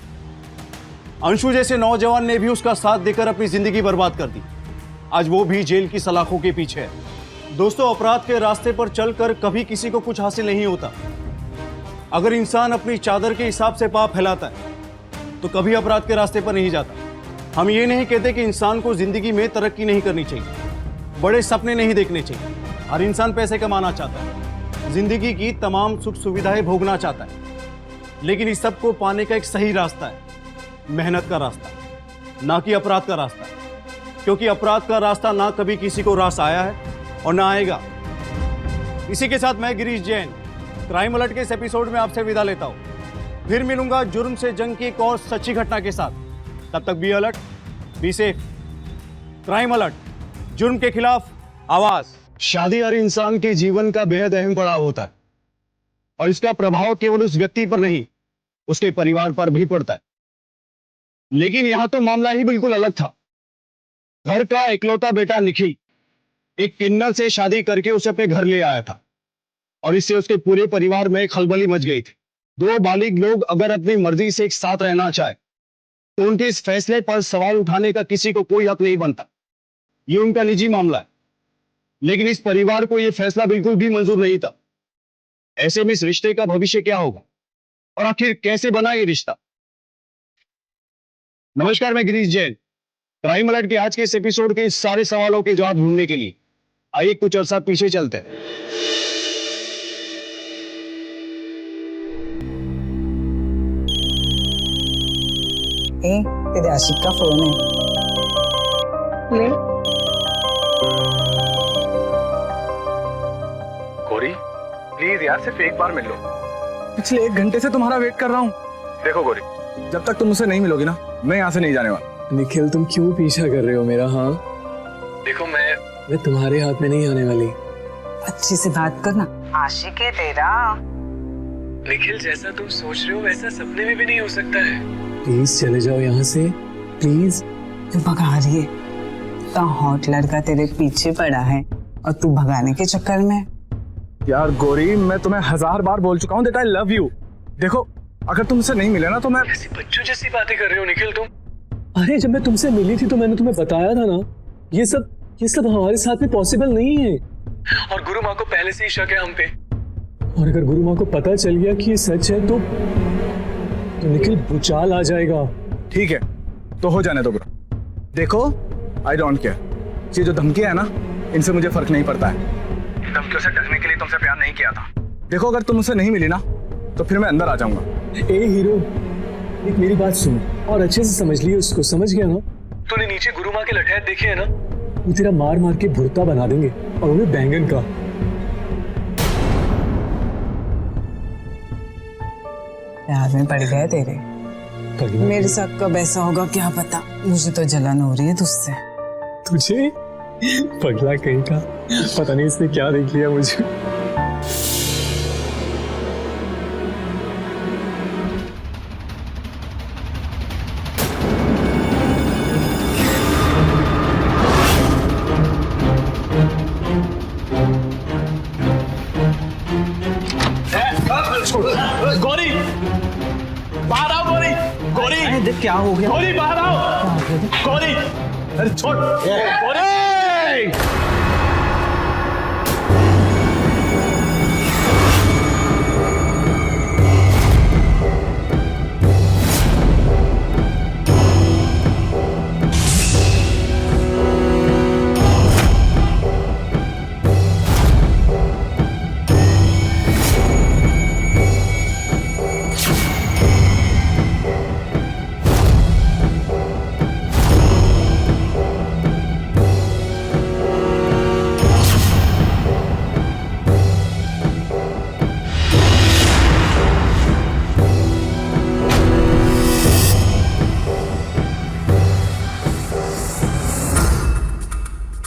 अंशु जैसे नौजवान ने भी उसका साथ देकर अपनी जिंदगी बर्बाद कर दी। आज वो भी जेल की सलाखों के पीछे है। दोस्तों, अपराध के रास्ते पर चलकर कभी किसी को कुछ हासिल नहीं होता। अगर इंसान अपनी चादर के हिसाब से पाप फैलाता है तो कभी अपराध के रास्ते पर नहीं जाता। हम ये नहीं कहते कि इंसान को जिंदगी में तरक्की नहीं करनी चाहिए, बड़े सपने नहीं देखने चाहिए। हर इंसान पैसे कमाना चाहता है, जिंदगी की तमाम सुख सुविधाएं भोगना चाहता है, लेकिन इस सब को पाने का एक सही रास्ता है, मेहनत का रास्ता, ना कि अपराध का रास्ता। क्योंकि अपराध का रास्ता ना कभी किसी को रास आया है और ना आएगा। इसी के साथ मैं गिरीश जैन क्राइम अलर्ट के इस एपिसोड में आपसे विदा लेता हूं। फिर मिलूंगा जुर्म से जंग की एक और सच्ची घटना के साथ। तब तक be alert, be safe. Crime alert, जुर्म के खिलाफ आवाज। शादी हर इंसान के जीवन का बेहद अहम पड़ाव होता है और इसका प्रभाव केवल उस व्यक्ति पर नहीं, उसके परिवार पर भी पड़ता है। लेकिन यहां तो मामला ही बिल्कुल अलग था। घर का इकलौता बेटा निखिल एक किन्नर से शादी करके उसे अपने घर ले आया था और इससे उसके पूरे परिवार में खलबली मच गई थी। दो बालिग लोग अगर अपनी मर्जी से एक साथ रहना चाहे तो उनके इस फैसले पर सवाल उठाने का किसी को कोई हक नहीं बनता। ये उनका निजी मामला है, लेकिन इस परिवार को यह फैसला बिल्कुल भी मंजूर नहीं था। ऐसे में इस रिश्ते का भविष्य क्या होगा और आखिर कैसे बना ये रिश्ता? नमस्कार, मैं गिरीश जैन। क्राइम अलर्ट के आज के इस एपिसोड के सारे सवालों के जवाब ढूंढने के लिए आइए कुछ अर्सा पीछे चलते हैं। तेरे आशिक का फोन है। ले। गौरी प्लीज यार सिर्फ एक बार मिल लो। पिछले 1 घंटे से तुम्हारा वेट कर रहा हूँ। देखो गौरी, जब तक तुम मुझसे नहीं मिलोगी ना, मैं यहाँ से नहीं जाने वाला। निखिल, तुम क्यों पीछा कर रहे हो मेरा? हाँ देखो मैं तुम्हारे हाथ में नहीं आने वाली। अच्छे से बात करना, आशिक है तेरा। निखिल, जैसा तुम सोच रहे हो वैसा सपने में भी नहीं हो सकता है। प्लीज चले जाओ यहाँ से, प्लीज। तू भगा रही है, इतना हॉट लड़का तेरे पीछे पड़ा है और तू भगाने के चक्कर में। यार गौरी, मैं तुम्हें 1000 बार बोल चुका हूँ दैट आई लव यू। देखो अगर तुमसे नहीं मिले ना तो मैं। ऐसी बच्चों जैसी बातें कर रहे हो निखिल तुम। अरे जब मैं तुमसे मिली थी तो मैंने तुम्हें बताया था ना, ये सब हमारे साथ में पॉसिबल नहीं है। और गुरु माँ को पहले से ही शक है हम पे। और अगर गुरु माँ को पता चल गया कि ये सच है तो निखिल भूचाल आ जाएगा। ठीक है तो हो जाने दो गुरु। देखो आई डोंट केयर, ये जो धमकी है ना, इनसे मुझे फर्क नहीं पड़ता है। धमकियों से डरने के लिए तुमसे प्यार नहीं किया था। देखो अगर तुम मुझसे नहीं मिली ना तो फिर मैं अंदर आ जाऊंगा। ए हीरो, एक मेरी बात सुन और अच्छे से समझ लियो उसको, समझ गया ना? तूने नीचे गुरु माँ के लठैत देखे है ना, वो तेरा मार मार के भुर्ता बना देंगे, और वो भी बैंगन का। प्यार में पड़ गए तेरे। मेरे साथ कब ऐसा होगा क्या पता। मुझे तो जलन हो रही है तुझसे। तुझे? पगला कहीं का, पता नहीं इसने क्या देख लिया मुझे। गौरी बाहर आओ। गौरी, गौरी क्या हो गया? गौरी बाहर आओ। गौरी अरे छोड़। गौरी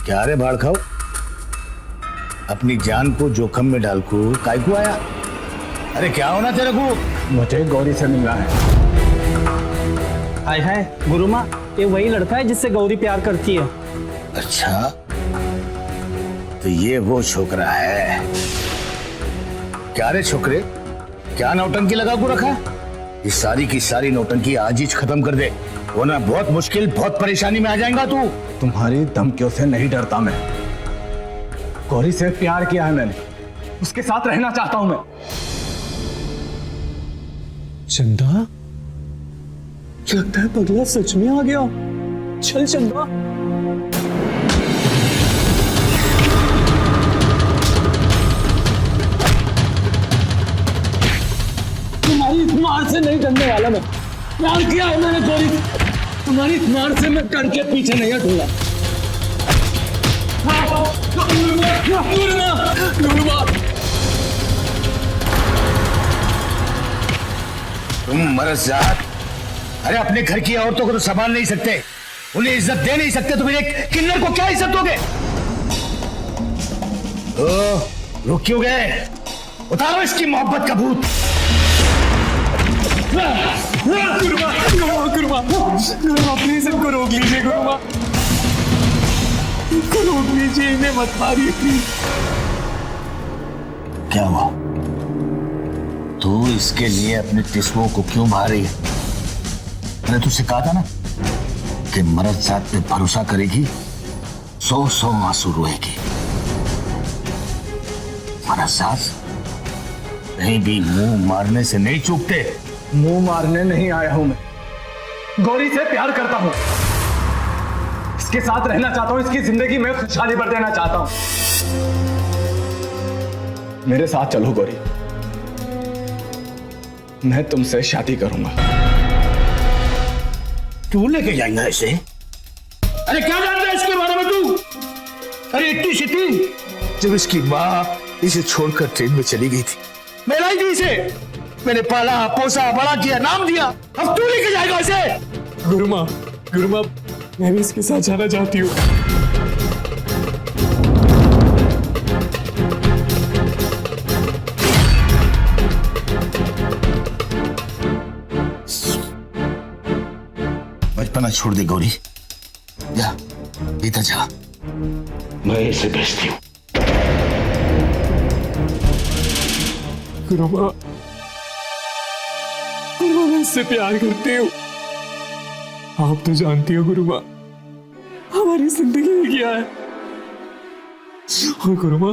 क्या रे भाड़ खाओ, अपनी जान को जोखम में डाल को काय को आया? अरे क्या होना तेरे को? मुझे गौरी से मिलना है। हाय हाय गुरु माँ, ये वही लड़का है जिससे गौरी प्यार करती है। अच्छा, तो ये वो छोकरा है। क्या रे छोकरे, क्या नौटंकी लगा को रखा? ये सारी की सारी नौटंकी आज ही खत्म कर दे, वरना बहुत मुश्किल, बहुत परेशानी में आ जाएगा तू। तुम्हारी धमकियों से नहीं डरता मैं। गौरी से प्यार किया है मैंने, उसके साथ रहना चाहता हूं मैं। चंदा, लगता है पगला सच में आ गया। चल चंदा। तुम्हारी मार से नहीं डरने वाला मैं। प्यार किया है मैंने गौरी, तुम्हारी मार से मैं करके पीछे नहीं हटूंगा। तुम मरज़ात, अरे अपने घर की औरतों को तो संभाल नहीं सकते, उन्हें इज्जत दे नहीं सकते, तो फिर एक किन्नर को क्या इज्जत दोगे? रुक क्यों गए? उतारो इसकी मोहब्बत का भूत। गुरुमा प्लीज इनको रोक लीजिए। गुरुमा इनको रोक लीजिए, इन्हें मत मारिए प्लीज। क्या हुआ? तू इसके लिए अपने टिश्वों को क्यों मार रही है? मैंने तुझसे कहा था ना कि मरज़ात पे भरोसा करेगी 100 आंसू रोएगी। मरज़ात कहीं भी मुंह मारने से नहीं चूकते। मुंह मारने नहीं आया हूं मैं, गौरी से प्यार करता हूं, इसके साथ रहना चाहता हूं, इसकी जिंदगी में खुशहाली भर देना चाहता हूं। मेरे साथ चलो गौरी, मैं तुमसे शादी करूंगा। तू लेके जाएगा इसे? अरे क्या जानता है इसके बारे में तू? अरे इतनी सी थी जब इसकी माँ इसे छोड़कर ट्रेन में चली गई थी, मैं लाई थी इसे, मैंने पाला पोसा बड़ा किया, नाम दिया, अब तू लेके जाएगा इसे? गुरुमा मैं भी इसके साथ जाना चाहती हूँ। बचपना छोड़ दे गौरी, जा इधर जा, मैं इसे भेजती हूँ। गुरुमा मैं इससे प्यार करती हूँ। आप तो जानती हो गुरुमा हमारी जिंदगी में क्या है। और गुरुमा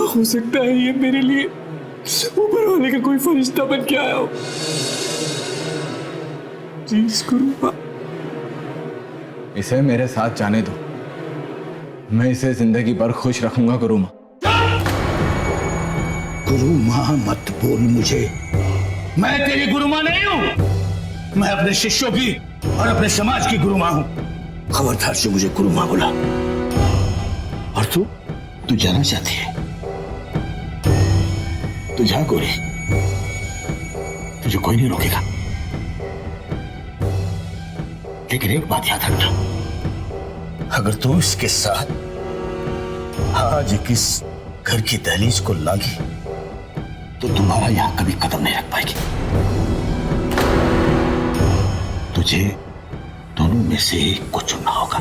हो सकता है ये मेरे लिए ऊपर वाले का कोई फरिश्ता बन के आया हो। प्लीज गुरुमा इसे मेरे साथ जाने दो, मैं इसे जिंदगी भर खुश रखूंगा। गुरुमा गुरुमा मत बोल मुझे, मैं तेरी गुरुमा नहीं हूं, मैं अपने शिष्यों की और अपने समाज की गुरुमा हूं। खबरदार से मुझे गुरुमा बोला। और तू जाना चाहती है तो जा गौरी, तुझे कोई नहीं रोकेगा। लेकिन एक बात याद रखना, अगर तू इसके साथ आज किस घर की दहलीज को लागी तो तुम्हारा यहां कभी कदम नहीं रख पाएगी। तुझे दोनों में से एक को चुनना होगा,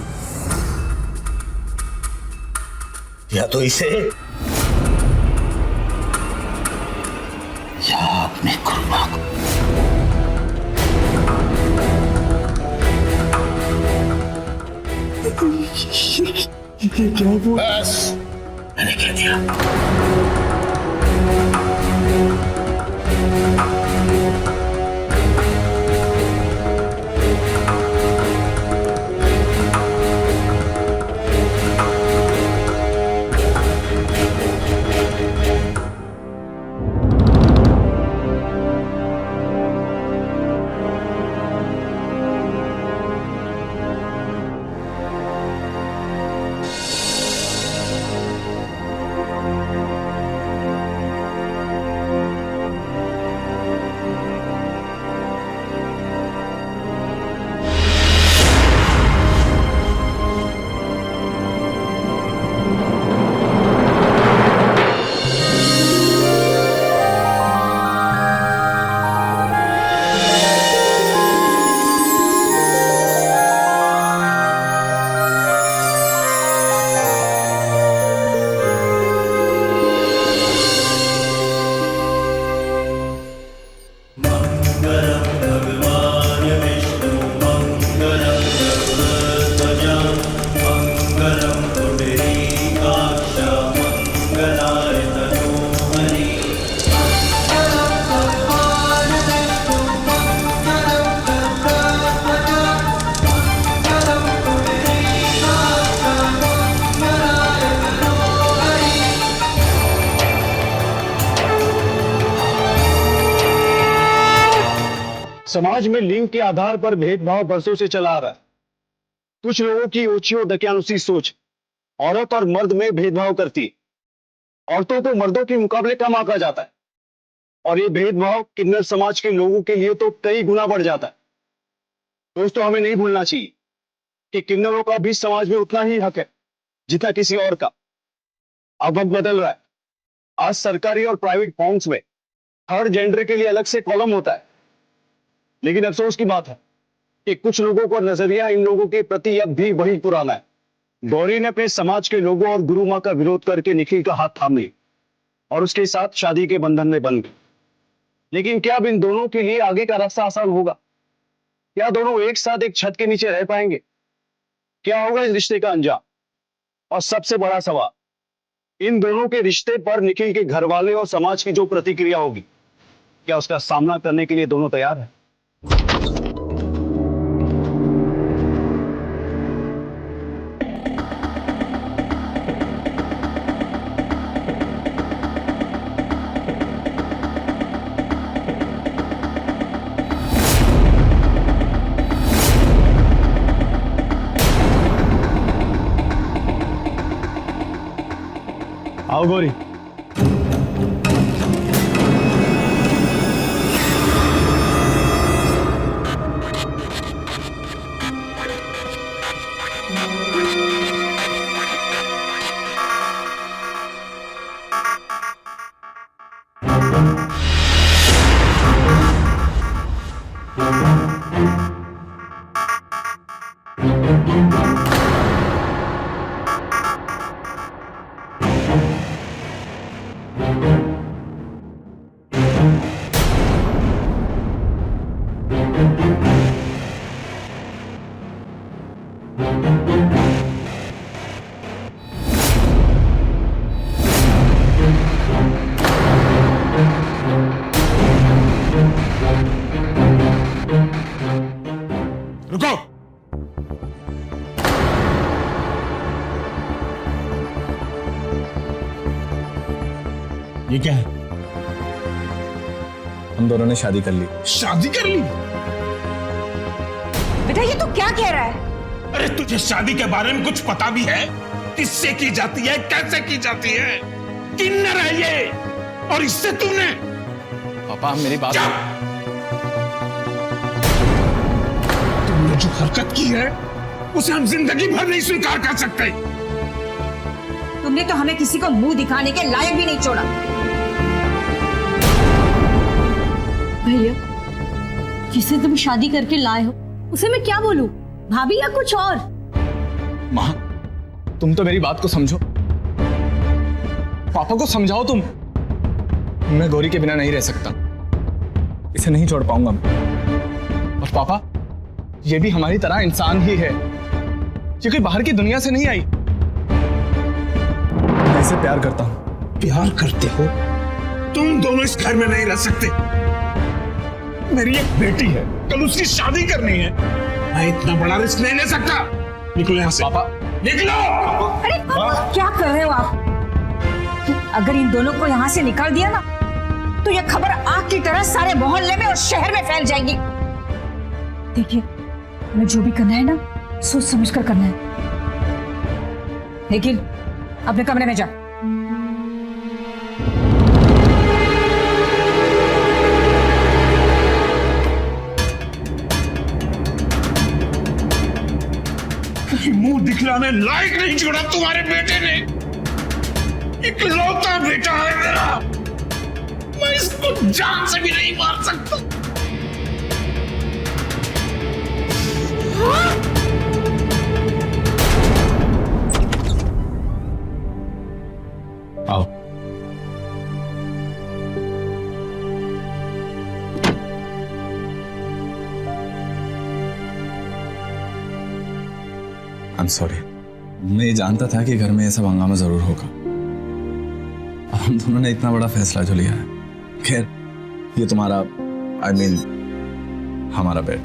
या तो इसे या अपने गुरुमा को। ये क्या हुआ? बस मैंने कह दिया। समाज में लिंग के आधार पर भेदभाव बरसों से चला आ रहा है। कुछ लोगों की ओछी और दकियानुसी सोच औरत और मर्द में भेदभाव करती है। औरतों को मर्दों के मुकाबले कम आंका जाता है और ये भेदभाव किन्नर समाज के लोगों के लिए तो कई गुना बढ़ जाता है। दोस्तों, हमें नहीं भूलना चाहिए कि किन्नरों का भी समाज में उतना ही हक है जितना किसी और का। अब वक्त बदल रहा है। आज सरकारी और प्राइवेट फॉर्म्स में हर जेंडर के लिए अलग से कॉलम होता है, लेकिन अफसोस की बात है कि कुछ लोगों का नजरिया इन लोगों के प्रति अब भी वही पुराना है। गौरी ने अपने समाज के लोगों और गुरु मां का विरोध करके निखिल का हाथ थाम लिया और उसके साथ शादी के बंधन में बंध गई। लेकिन क्या अब इन दोनों के लिए आगे का रास्ता आसान होगा? क्या दोनों एक साथ एक छत के नीचे रह पाएंगे? क्या होगा इस रिश्ते का अंजाम? और सबसे बड़ा सवाल, इन दोनों के रिश्ते पर निखिल के घर वाले और समाज की जो प्रतिक्रिया होगी, क्या उसका सामना करने के लिए दोनों तैयार हैं? आओ गौरी। रुको। ये क्या है? हम दोनों ने शादी कर ली। शादी कर ली? बेटा ये तो क्या कह रहा है? अरे तुझे शादी के बारे में कुछ पता भी है? किससे की जाती है, कैसे की जाती है? किन्नर है ये, और इससे तूने। पापा मेरी बात। तुमने जो हरकत की है उसे हम जिंदगी भर नहीं स्वीकार कर सकते। तुमने तो हमें किसी को मुंह दिखाने के लायक भी नहीं छोड़ा। भैया, जिसे तुम शादी करके लाए हो उसे मैं क्या बोलूं? भाभी या कुछ और? माँ, तुम तो मेरी बात को समझो। पापा को समझाओ तुम। मैं गौरी के बिना नहीं रह सकता, इसे नहीं छोड़ पाऊंगा मैं। और पापा, ये भी हमारी तरह इंसान ही है, ये कोई बाहर की दुनिया से नहीं आई। मैं इसे प्यार करता हूं। प्यार करते हो? तुम दोनों इस घर में नहीं रह सकते। मेरी एक बेटी है, कल उसकी शादी करनी है। मैं इतना बड़ा रिस्क नहीं ले सकता। निकलो यहाँ से। पापा निकलो। अरे पापा क्या कर रहे हो आप? अगर इन दोनों को यहाँ से निकाल दिया ना तो यह खबर आग की तरह सारे मोहल्ले में और शहर में फैल जाएगी। देखिए, हमें जो भी करना है ना सोच समझ कर करना है। लेकिन अपने कमरे में जा। मुंह दिखलाने लायक नहीं छोड़ा तुम्हारे बेटे ने। इकलौता बेटा है मेरा, मैं इसको जान से भी नहीं मार सकता। आओ। I'm sorry। मैं जानता था कि घर में ऐसा हंगामा जरूर होगा। हम दोनों ने इतना बड़ा फैसला जो लिया है। खैर, ये तुम्हारा हमारा बेड।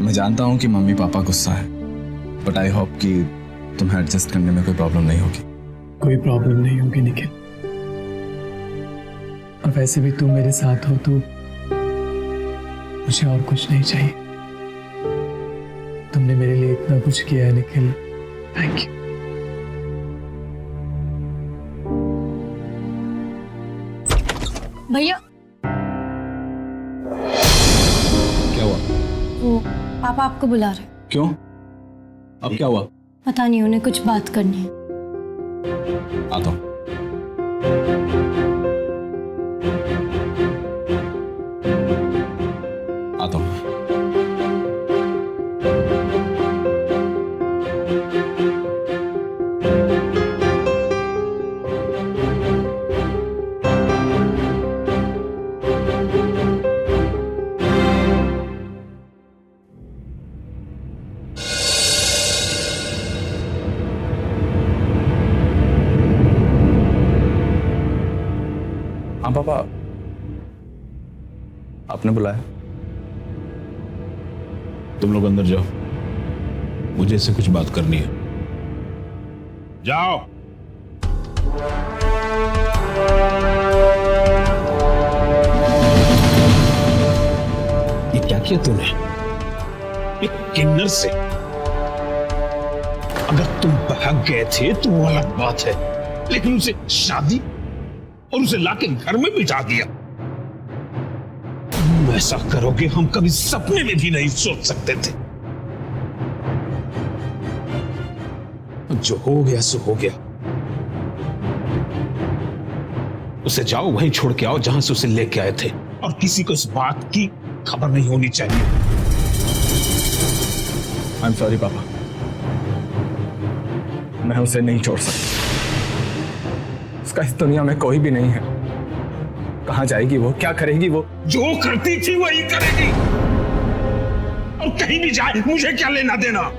मैं जानता हूं कि मम्मी पापा गुस्सा है, बट आई होप कि तुम्हें एडजस्ट करने में कोई प्रॉब्लम नहीं होगी। कोई प्रॉब्लम नहीं होगी निखिल। और वैसे भी तुम मेरे साथ हो तो मुझे और कुछ नहीं चाहिए। तुमने मेरे लिए इतना कुछ किया है निखिल, थैंक यू। भैया क्या हुआ? वो पापा आपको बुला रहे। क्यों? अब क्या हुआ? पता नहीं, उन्हें कुछ बात करनी है। आता हूं। आता हूं। हाँ पापा, आपने बुलाया? तुम लोग अंदर जाओ, मुझे इससे कुछ बात करनी है। जाओ। ये क्या किया तूने? एक किन्नर से अगर तुम भाग गए थे तो वो अलग बात है, लेकिन उसे शादी और उसे लाके घर में बिठा दिया। तुम ऐसा करोगे हम कभी सपने में भी नहीं सोच सकते थे। जो हो गया सो हो गया। उसे जाओ वहीं छोड़ के आओ जहां से उसे लेके आए थे, और किसी को इस बात की खबर नहीं होनी चाहिए। आई एम सॉरी पापा, मैं उसे नहीं छोड़ सकता। उसका इस दुनिया में कोई भी नहीं है। कहां जाएगी वो, क्या करेगी वो? जो करती थी वही करेगी, और कहीं भी जाए मुझे क्या लेना देना।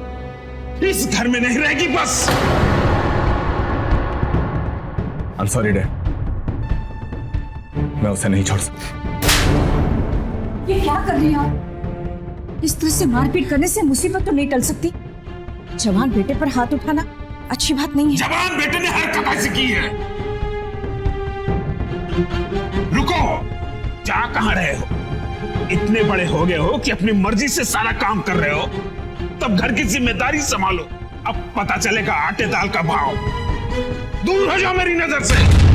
इस घर में नहीं रहेगी बस। आई एम सॉरी डैड, मैं उसे नहीं छोड़ सकता। ये क्या कर रही हैं आप? इस तरह से मारपीट करने से मुसीबत तो नहीं टल सकती। जवान बेटे पर हाथ उठाना अच्छी बात नहीं है। जवान बेटे ने हरकत ऐसी की है। रुको, जा कहां रहे हो? इतने बड़े हो गए हो कि अपनी मर्जी से सारा काम कर रहे हो, तब घर की जिम्मेदारी संभालो। अब पता चलेगा आटे दाल का भाव। दूर हो जाओ मेरी नजर से।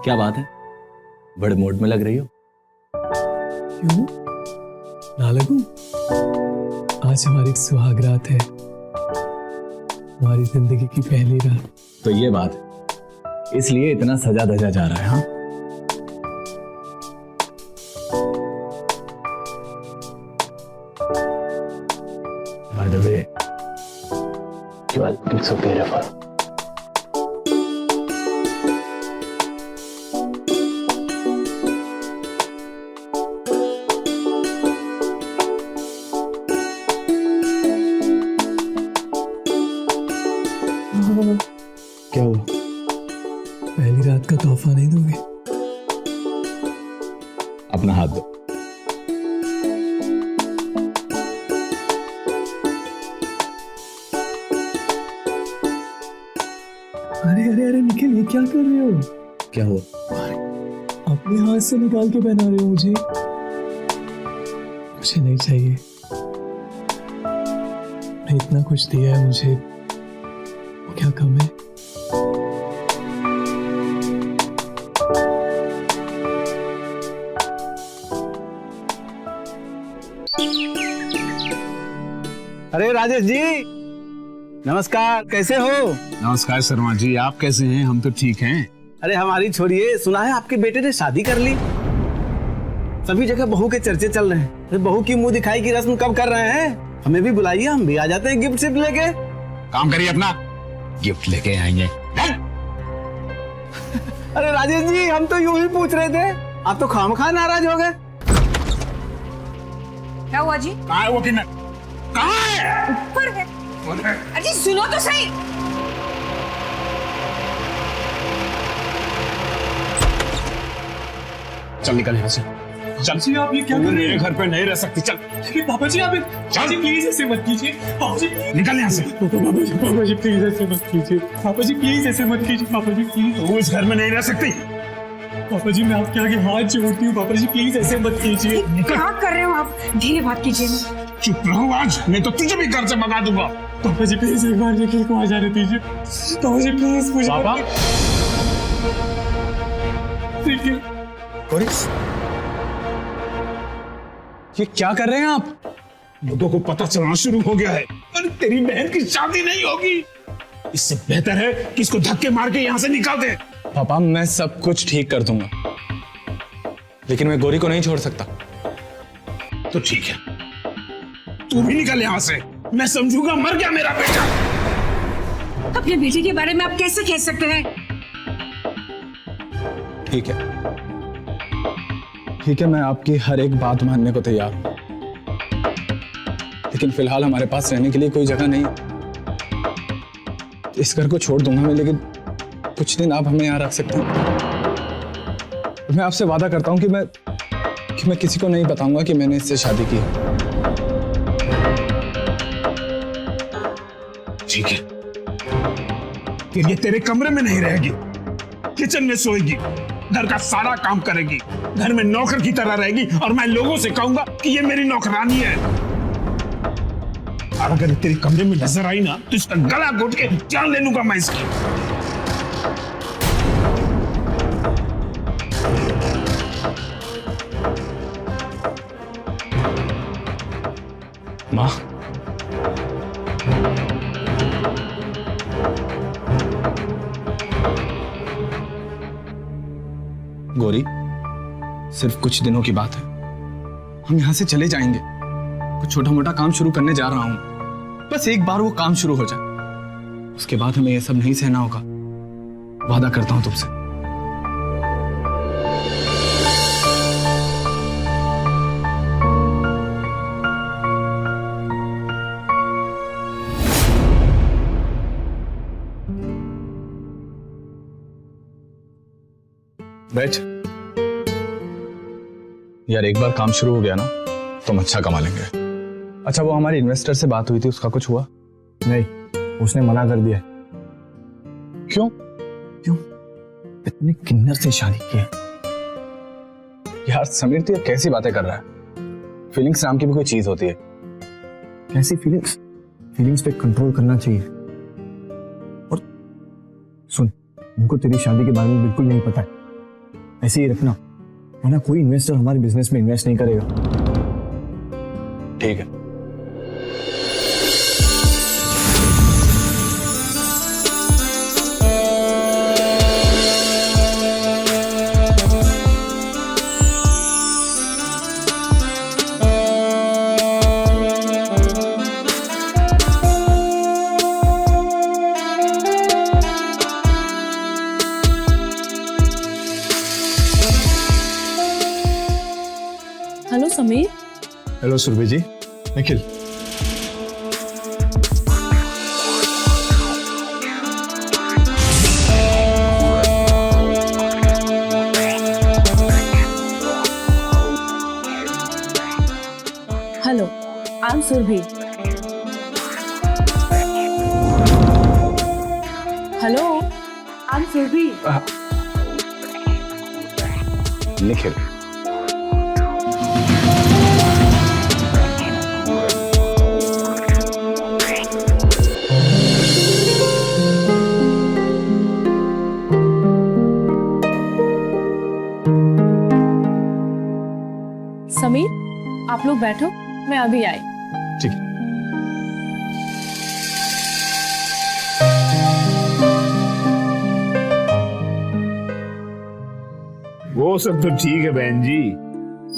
क्या बात है, बड़े मूड में लग रही हो? क्यों ना लगूं? आज हमारी सुहाग रात है, हमारी जिंदगी की पहली रात। तो ये बात है, इसलिए इतना सजा धजा जा रहा है। हाँ, by the way, you are looking so beautiful. क्या हुआ? पहली रात का तोहफा नहीं दोगे? अपना हाथ दो। अरे अरे अरे निखिल, ये क्या कर रहे हो? क्या हुआ? अपने हाथ से निकाल के पहना रहे हो मुझे? मुझे नहीं चाहिए। इतना कुछ दिया है मुझे, वो क्या कम है? अरे राजेश जी, नमस्कार, कैसे हो? नमस्कार शर्मा जी, आप कैसे हैं? हम तो ठीक हैं। अरे हमारी छोड़िए, सुना है आपके बेटे ने शादी कर ली। सभी जगह बहू के चर्चे चल रहे हैं। अरे बहू की मुंह दिखाई की रस्म कब कर रहे हैं? हमें भी बुलाइए, हम भी आ जाते हैं गिफ्ट सिफ्ट लेके। काम करिए अपना, गिफ्ट लेके आएंगे। अरे राजेश जी, हम तो यूं ही पूछ रहे थे, आप तो खामखा नाराज हो गए। क्या हुआ जी? कहाँ है वो किन्नर? कहाँ है? ऊपर है। अरे सुनो तो सही। चल निकल यहाँ से। चल जी, आप ये क्या कर रहे हैं? मेरे घर पे नहीं रह सकती। चल पापा जी, आप चल प्लीज ऐसे मत कीजिए। पापा जी निकल यहाँ से। पापा जी प्लीज ऐसे मत कीजिए। पापा जी प्लीज ऐसे मत कीजिए। पापा जी प्लीज, वो इस घर में नहीं रह सकती। पापा जी मैं आपके आगे हाथ जोड़ती हूँ, पापा जी प्लीज ऐसे मत कीजिए। क्या कर रहे हो आप? धीरे बात कीजिए ना। चुप रहो आज, नहीं तो तुझे भी घर से भगा दूंगा। पापा जी प्लीज एक बार निखिल को आ जाने दीजिए। पापा जी प्लीज मुझे। पापा निखिल, ये क्या कर रहे हैं आप? बुद्धों को पता चलना शुरू हो गया है। अरे तेरी बहन की शादी नहीं होगी। इससे बेहतर है कि इसको धक्के मार के यहाँ से निकाल दे। पापा मैं सब कुछ ठीक कर दूंगा, लेकिन मैं गौरी को नहीं छोड़ सकता। तो ठीक है, तू भी निकल यहाँ से। मैं समझूंगा मर गया मेरा बेटा। अपने बेटे के बारे में आप कैसे कह सकते हैं? ठीक है, ठीक है, मैं आपकी हर एक बात मानने को तैयार हूं, लेकिन फिलहाल हमारे पास रहने के लिए कोई जगह नहीं। इस घर को छोड़ दूंगा मैं, लेकिन कुछ दिन आप हमें यहाँ रख सकते हैं। मैं आपसे वादा करता हूं कि मैं किसी को नहीं बताऊंगा कि मैंने इससे शादी की। ठीक है, फिर ये तेरे कमरे में नहीं रहेगी, किचन में सोएगी, घर का सारा काम करेगी, घर में नौकर की तरह रहेगी, और मैं लोगों से कहूंगा कि ये मेरी नौकरानी है। और अगर तेरे कमरे में नजर आई ना, तो इसका गला घोट के जान ले लूंगा मैं इसकी। माँ, गौरी, सिर्फ कुछ दिनों की बात है, हम यहां से चले जाएंगे। कुछ छोटा मोटा काम शुरू करने जा रहा हूं, बस एक बार वो काम शुरू हो जाए, उसके बाद हमें ये सब नहीं सहना होगा। वादा करता हूं तुमसे। बैठ यार, एक बार काम शुरू हो गया ना तो हम अच्छा कमा लेंगे। अच्छा, वो हमारी इन्वेस्टर से बात हुई थी, उसका कुछ हुआ? नहीं, उसने मना कर दिया। क्यों? क्यों? इतनी किन्नर से शादी की है। यार समीर, तो ये कैसी बातें कर रहा है? फीलिंग्स नाम की भी कोई चीज होती है। कैसी फीलिंग्स? फीलिंग्स पे कंट्रोल करना चाहिए। और सुन, उनको तेरी शादी के बारे में बिल्कुल नहीं पता है, ऐसे ही रखना, वरना कोई इन्वेस्टर हमारे बिजनेस में इन्वेस्ट नहीं करेगा। ठीक है। Hello Sameer. Hello Surabhi ji. Nikhil, hello, I am Surabhi. Hello, I am Surabhi. Nikhil, Sameer, आप लोग बैठो, मैं अभी आई। ठीक है। वो सब तो ठीक है बहन जी,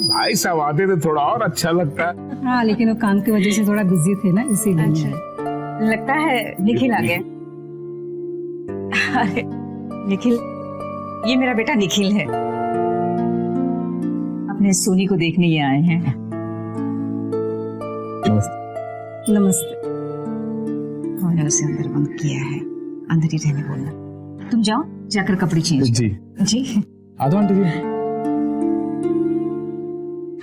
भाई साहब आते तो थोड़ा और अच्छा लगता। हाँ लेकिन वो काम की वजह से थोड़ा बिजी थे ना, इसीलिए। अच्छा। लगता है निखिल आ गया। अरे निखिल, ये मेरा बेटा निखिल है, अपने सोनी को देखने ये आए हैं। नमस्ते। नमस्ते। हमने उसे अंदर बंद किया है, अंदर ही रहने बोलना। तुम जाओ जाकर कपड़े चेंज। जी जी आदो आंटी जी,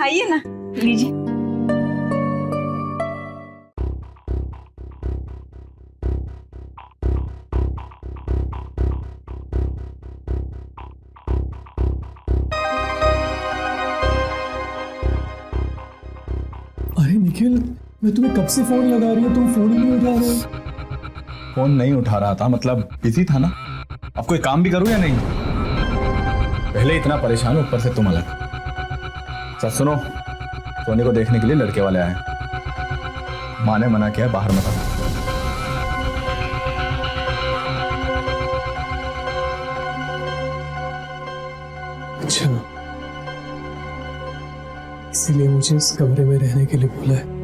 आइए ना, लीजिए। अरे निखिल, मैं तुम्हें कब से फोन लगा रही हूँ, तुम फोन ही नहीं उठा रहे हो। फोन नहीं उठा रहा था, मतलब बिजी था ना। अब कोई काम भी करूं या नहीं, पहले इतना परेशान हूं, ऊपर से तुम अलग। सच सुनो, सोनी को देखने के लिए लड़के वाले आए, माँ ने मना किया बाहर मत आना। अच्छा, इसीलिए मुझे इस कमरे में रहने के लिए बोला है।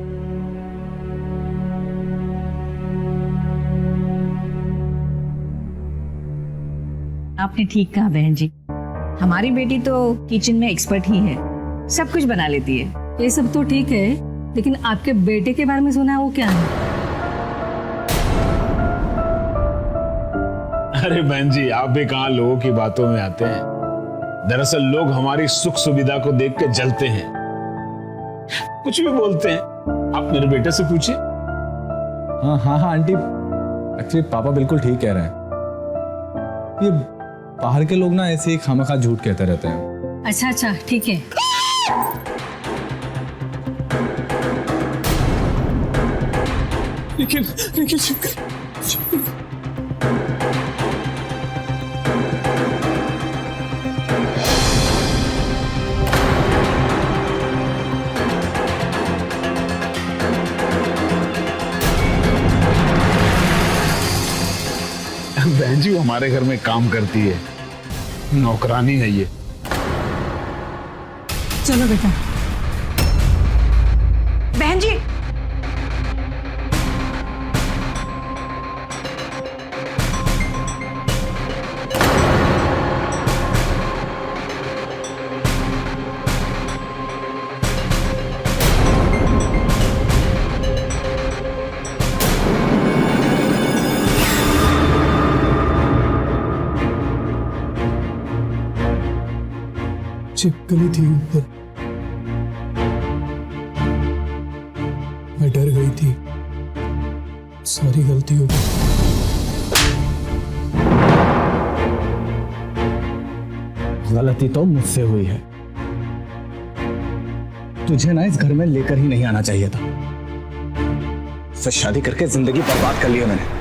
आपने ठीक कहा बहन जी, हमारी बेटी तो किचन में एक्सपर्ट ही है, सब कुछ बना लेती है। ये सब तो ठीक है, लेकिन आपके बेटे के बारे में सुना है, वो क्या है? अरे बहन जी, आप भी कहाँ लोगों की बातों में आते हैं। दरअसल लोग हमारी सुख सुविधा को देख के जलते हैं, कुछ भी बोलते हैं। आप मेरे बेटे से पूछिए। हाँ हाँ हाँ आंटी, एक्चुअली पापा बिल्कुल ठीक कह रहे हैं। ये बाहर के लोग ना ऐसे ही खामखा झूठ कहते रहते हैं। अच्छा अच्छा ठीक है। निखिल, निखिल बहन जी वो हमारे घर में काम करती है, नौकरानी है ये। चलो बेटा। बहन जी, चिपकली थी ऊपर, मैं डर गई थी, सारी गलती हो गई। गलती तो मुझसे हुई है, तुझे ना इस घर में लेकर ही नहीं आना चाहिए था। उससे शादी करके जिंदगी बर्बाद कर ली मैंने।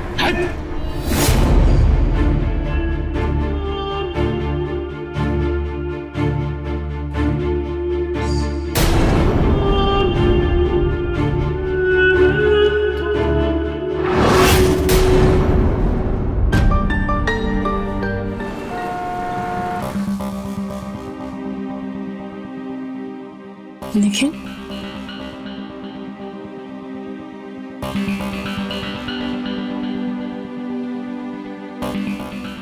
निखिल,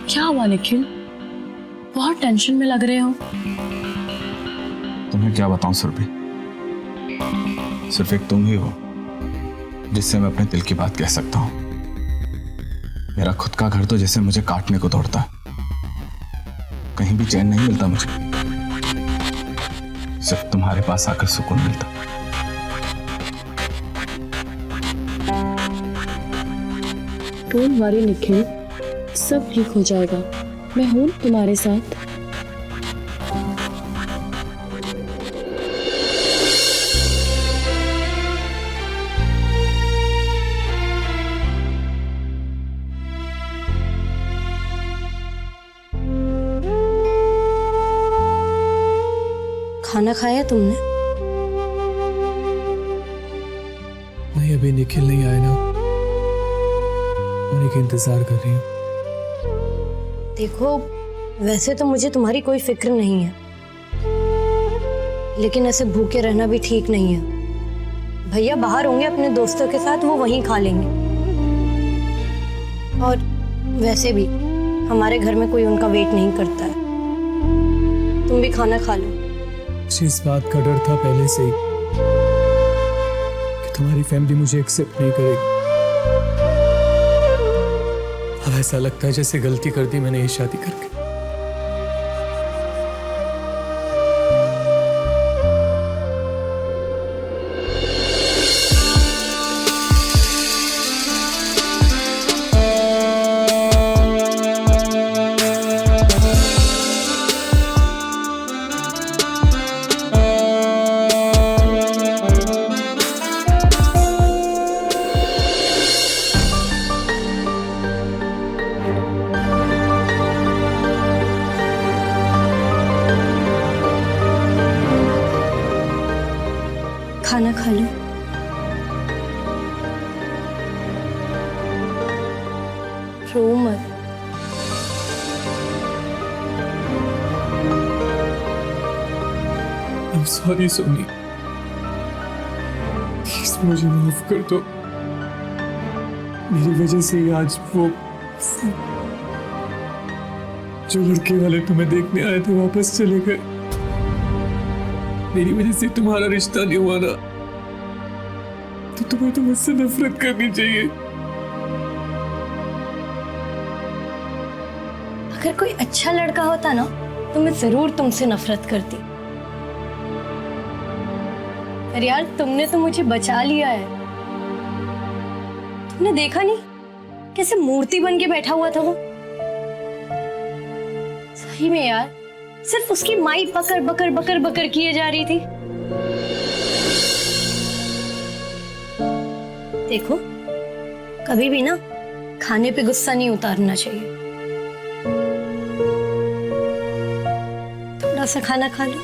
क्या हुआ निखिल? बहुत टेंशन में लग रहे हो। तुम्हें क्या बताऊं सुरभि, सिर्फ एक तुम ही हो जिससे मैं अपने दिल की बात कह सकता हूं। मेरा खुद का घर तो जैसे मुझे काटने को दौड़ता है, कहीं भी चैन नहीं मिलता मुझे, सिर्फ तुम्हारे पास आकर सुकून मिलता। डोंट वरी निखिल, सब ठीक हो जाएगा, मैं हूं तुम्हारे साथ। खाना खाया तुमने? नहीं, अभी निखिल नहीं आए ना, उन्हीं का इंतजार कर रही हूँ। देखो, वैसे तो मुझे तुम्हारी कोई फिक्र नहीं है, लेकिन ऐसे भूखे रहना भी ठीक नहीं है। भैया बाहर होंगे अपने दोस्तों के साथ, वो वहीं खा लेंगे। और वैसे भी हमारे घर में कोई उनका वेट नहीं करता है। तुम भी खाना खा लो। मुझे इस बात का डर था पहले से ही कि तुम्हारी फैमिली मुझे एक्सेप्ट नहीं करेगी। अब ऐसा लगता है जैसे गलती कर दी मैंने ये शादी करके। खाना खा लो। रो मत। I'm sorry सोनी, प्लीज मुझे माफ कर दो। मेरी वजह से ही आज वो जो लड़के वाले तुम्हें देखने आए थे वापस चले गए। मेरी वजह से तुम्हारा रिश्ता नहीं हुआ ना, तो तुम्हें तो मुझसे नफरत करनी चाहिए। अगर कोई अच्छा लड़का होता ना तो मैं जरूर तुमसे नफरत करती। पर यार तुमने तो मुझे बचा लिया है। तुमने देखा नहीं कैसे मूर्ति बन के बैठा हुआ था वो। सही में यार सिर्फ उसकी माई बकर बकर बकर बकर किए जा रही थी। देखो कभी भी ना खाने पे गुस्सा नहीं उतारना चाहिए। थोड़ा सा खाना खा लो।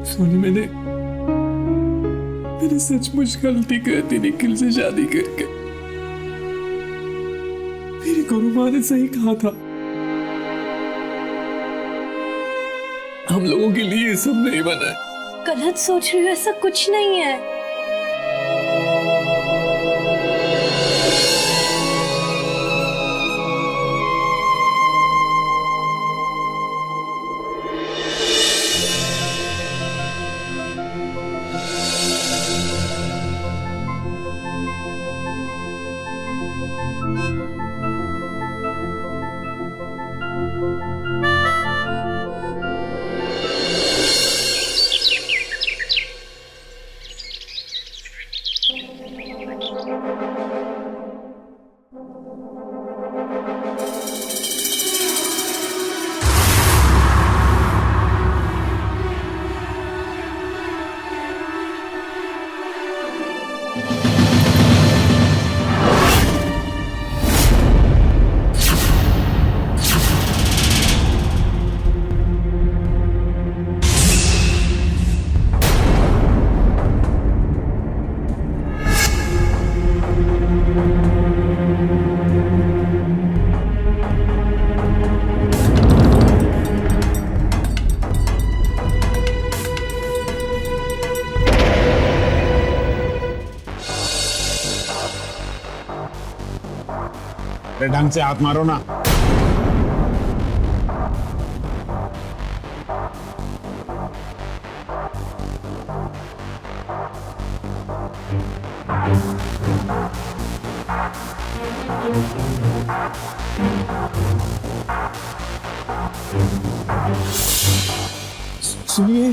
सोनी मैंने सचमुच गलती कर दी निखिल से शादी करके। मेरी गुरु माँ ने सही कहा था, हम लोगों के लिए ये सब नहीं बना है। गलत सोच रही हो, ऐसा कुछ नहीं है। ढंग से हाथ मारो ना। सुनिए,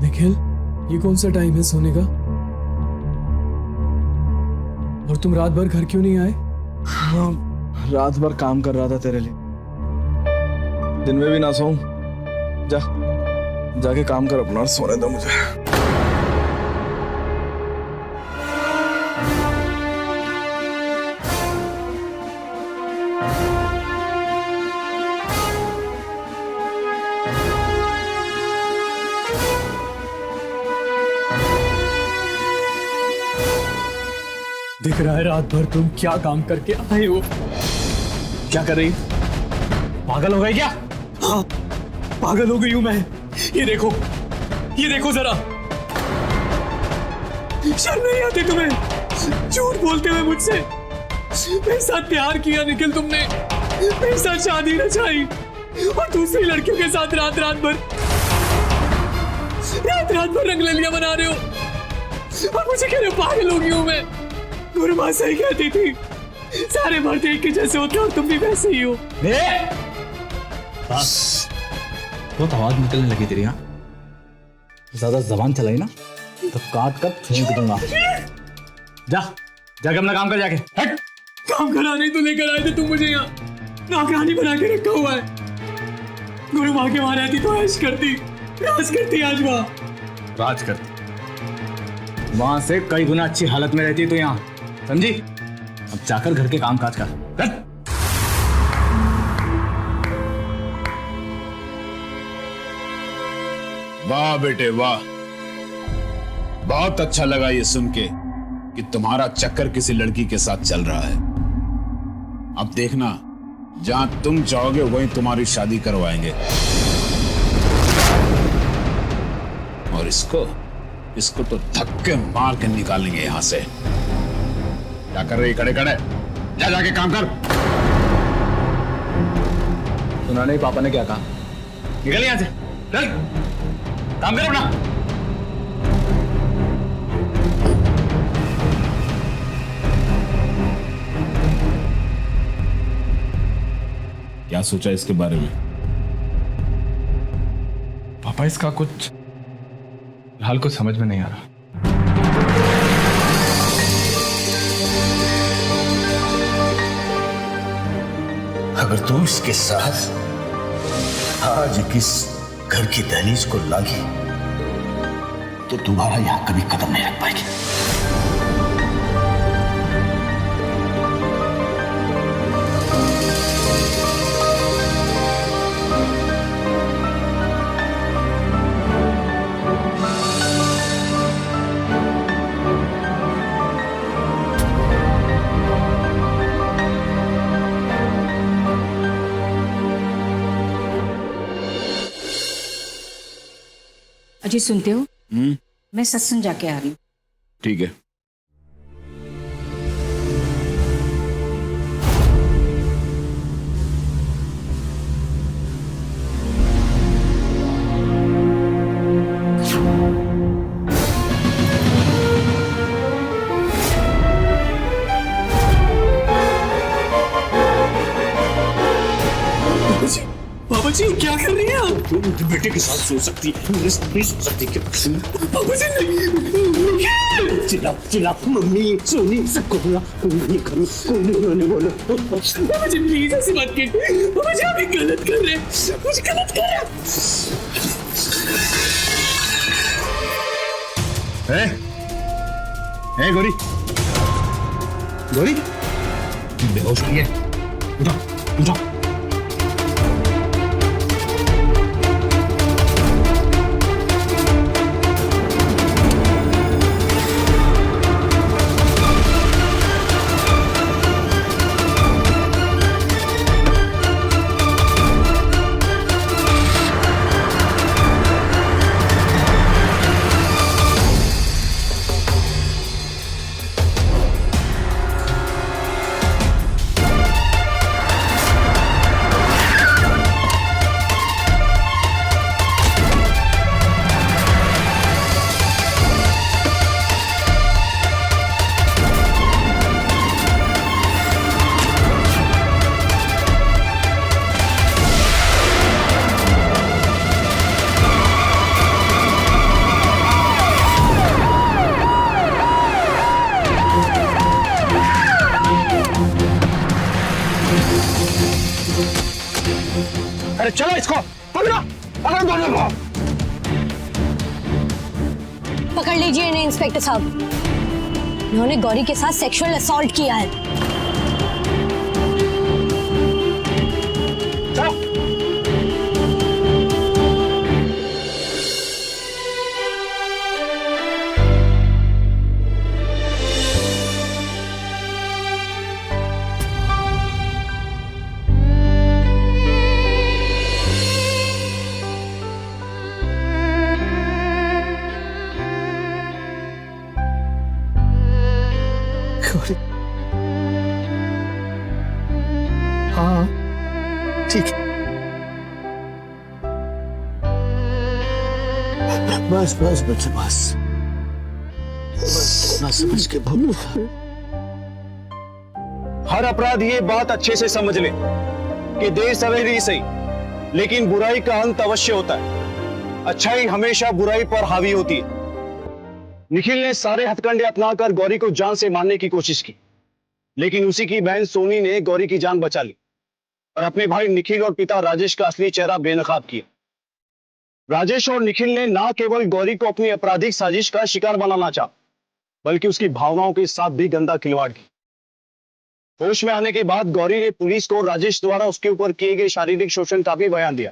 निखिल, ये कौन सा टाइम है सोने का? और तुम रात भर घर क्यों नहीं आए? रात भर काम कर रहा था तेरे लिए, दिन में भी ना सोऊं। जाके काम कर अपना और सोने दो मुझे। दिख रहा है रात भर तुम क्या काम करके आए हो। क्या कर रही? पागल हो गई क्या? हाँ, पागल हो गई हूं मैं। ये देखो जरा, शर्म नहीं आती तुम्हें? झूठ बोलते हुए मुझसे। मेरे साथ प्यार किया निखिल तुमने, मेरे साथ शादी रचाई और दूसरी लड़कियों के साथ रात भर रंगलियां बना रहे हो और मुझे कह रहे हो पागल हो गई हूं मैं। गुरुमा सही कहती थी, सारे मर्द एक के जैसे होते और तुम भी वैसे ही हो। बस बहुत आवाज निकलने लगी तेरी। हाँ, ज्यादा जबान चलाई ना तो काट कर फेंक दूंगा। जाके अपना काम कर, जाके हट। काम कराने तो लेकर आए थे तुम मुझे यहाँ, नौकरानी बना के रखा हुआ है। गुरु माँ के वहां रहती तो ऐश करती, राज करती। आज राज करती वहां से कई गुना अच्छी हालत में रहती तो यहाँ, समझी? अब जाकर घर के काम काज कर। वाह बेटे वाह, बहुत अच्छा लगा ये सुन के कि तुम्हारा चक्कर किसी लड़की के साथ चल रहा है। अब देखना, जहां तुम चाहोगे वहीं तुम्हारी शादी करवाएंगे। और इसको तो धक्के मार के निकालेंगे यहां से। क्या कर रही खड़े खड़े? जाके काम कर। सुना नहीं पापा ने क्या कहा? निकल यहां से, चल काम कर अपना। क्या सोचा इसके बारे में? पापा इसका कुछ हाल कुछ समझ में नहीं आ रहा। अगर तुम इसके साथ आज किस घर की दहलीज को लागी तो दोबारा यहां कभी कदम नहीं रख पाएगी। अजी सुनते हो? मैं सत्संग जाके आ रही हूँ। ठीक है। बाबा जी क्या कर रही हैं आप? बेटे के साथ सो सकती है, मेरे साथ नहीं सो सकती क्या? बाबा जी नहीं। चिल्ला मम्मी सो नहीं सबको बोला, कोई नहीं करो, कोई नहीं रोने बोलो। बाबा जी प्लीज ऐसी बात कीजिए। बाबा जी आप गलत कर रहे हैं, कुछ गलत कर रहे हैं। गोरी बेहोश हुई है, उठा। अरे चलो इसको पकड़ो, पकड़ो दोनों को। पकड़ लीजिए इन्हें इंस्पेक्टर साहब, उन्होंने गौरी के साथ सेक्सुअल असॉल्ट किया है। चलो। गौरी, हाँ ठीक है, बस बस बस बस बस ना समझ के भूल। हर अपराध ये बात अच्छे से समझ ले कि देर सवेर ही सही, लेकिन बुराई का अंत अवश्य होता है। अच्छाई हमेशा बुराई पर हावी होती है। निखिल ने सारे हथकंडे अपनाकर गौरी को जान से मारने की कोशिश की, लेकिन उसी की बहन सोनी ने गौरी की जान बचा ली और अपने भाई निखिल और पिता राजेश का असली चेहरा बेनकाब किया। राजेश और निखिल ने ना केवल गौरी को अपनी आपराधिक साजिश का शिकार बनाना चाहा, बल्कि उसकी भावनाओं के साथ भी गंदा खिलवाड़ की। होश में आने के बाद गौरी ने पुलिस को राजेश द्वारा उसके ऊपर किए गए शारीरिक शोषण का भी बयान दिया।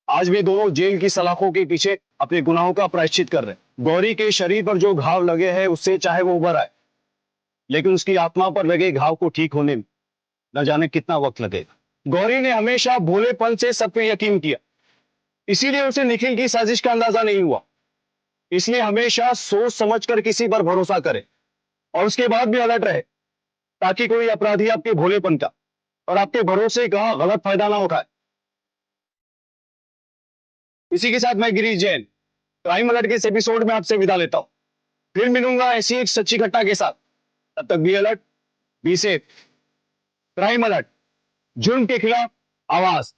आज वे दोनों जेल की सलाखों के पीछे अपने गुनाहों का प्रायश्चित कर रहे हैं। गौरी के शरीर पर जो घाव लगे हैं उससे चाहे वो उभर आए, लेकिन उसकी आत्मा पर लगे घाव को ठीक होने में न जाने कितना वक्त लगेगा। गौरी ने हमेशा भोलेपन से सब पे यकीन किया, इसीलिए उसे निखिल की साजिश का अंदाजा नहीं हुआ। इसलिए हमेशा सोच समझकर किसी पर भरोसा करे और उसके बाद भी अलर्ट रहे, ताकि कोई अपराधी आपके भोलेपन का और आपके भरोसे का गलत फायदा ना उठाए। इसी के साथ मैं गिरीश जैन क्राइम अलर्ट के इस एपिसोड में आपसे विदा लेता हूं। फिर मिलूंगा ऐसी एक सच्ची घटना के साथ। तब तक be alert, be safe. Crime alert, जुर्म के खिलाफ आवाज।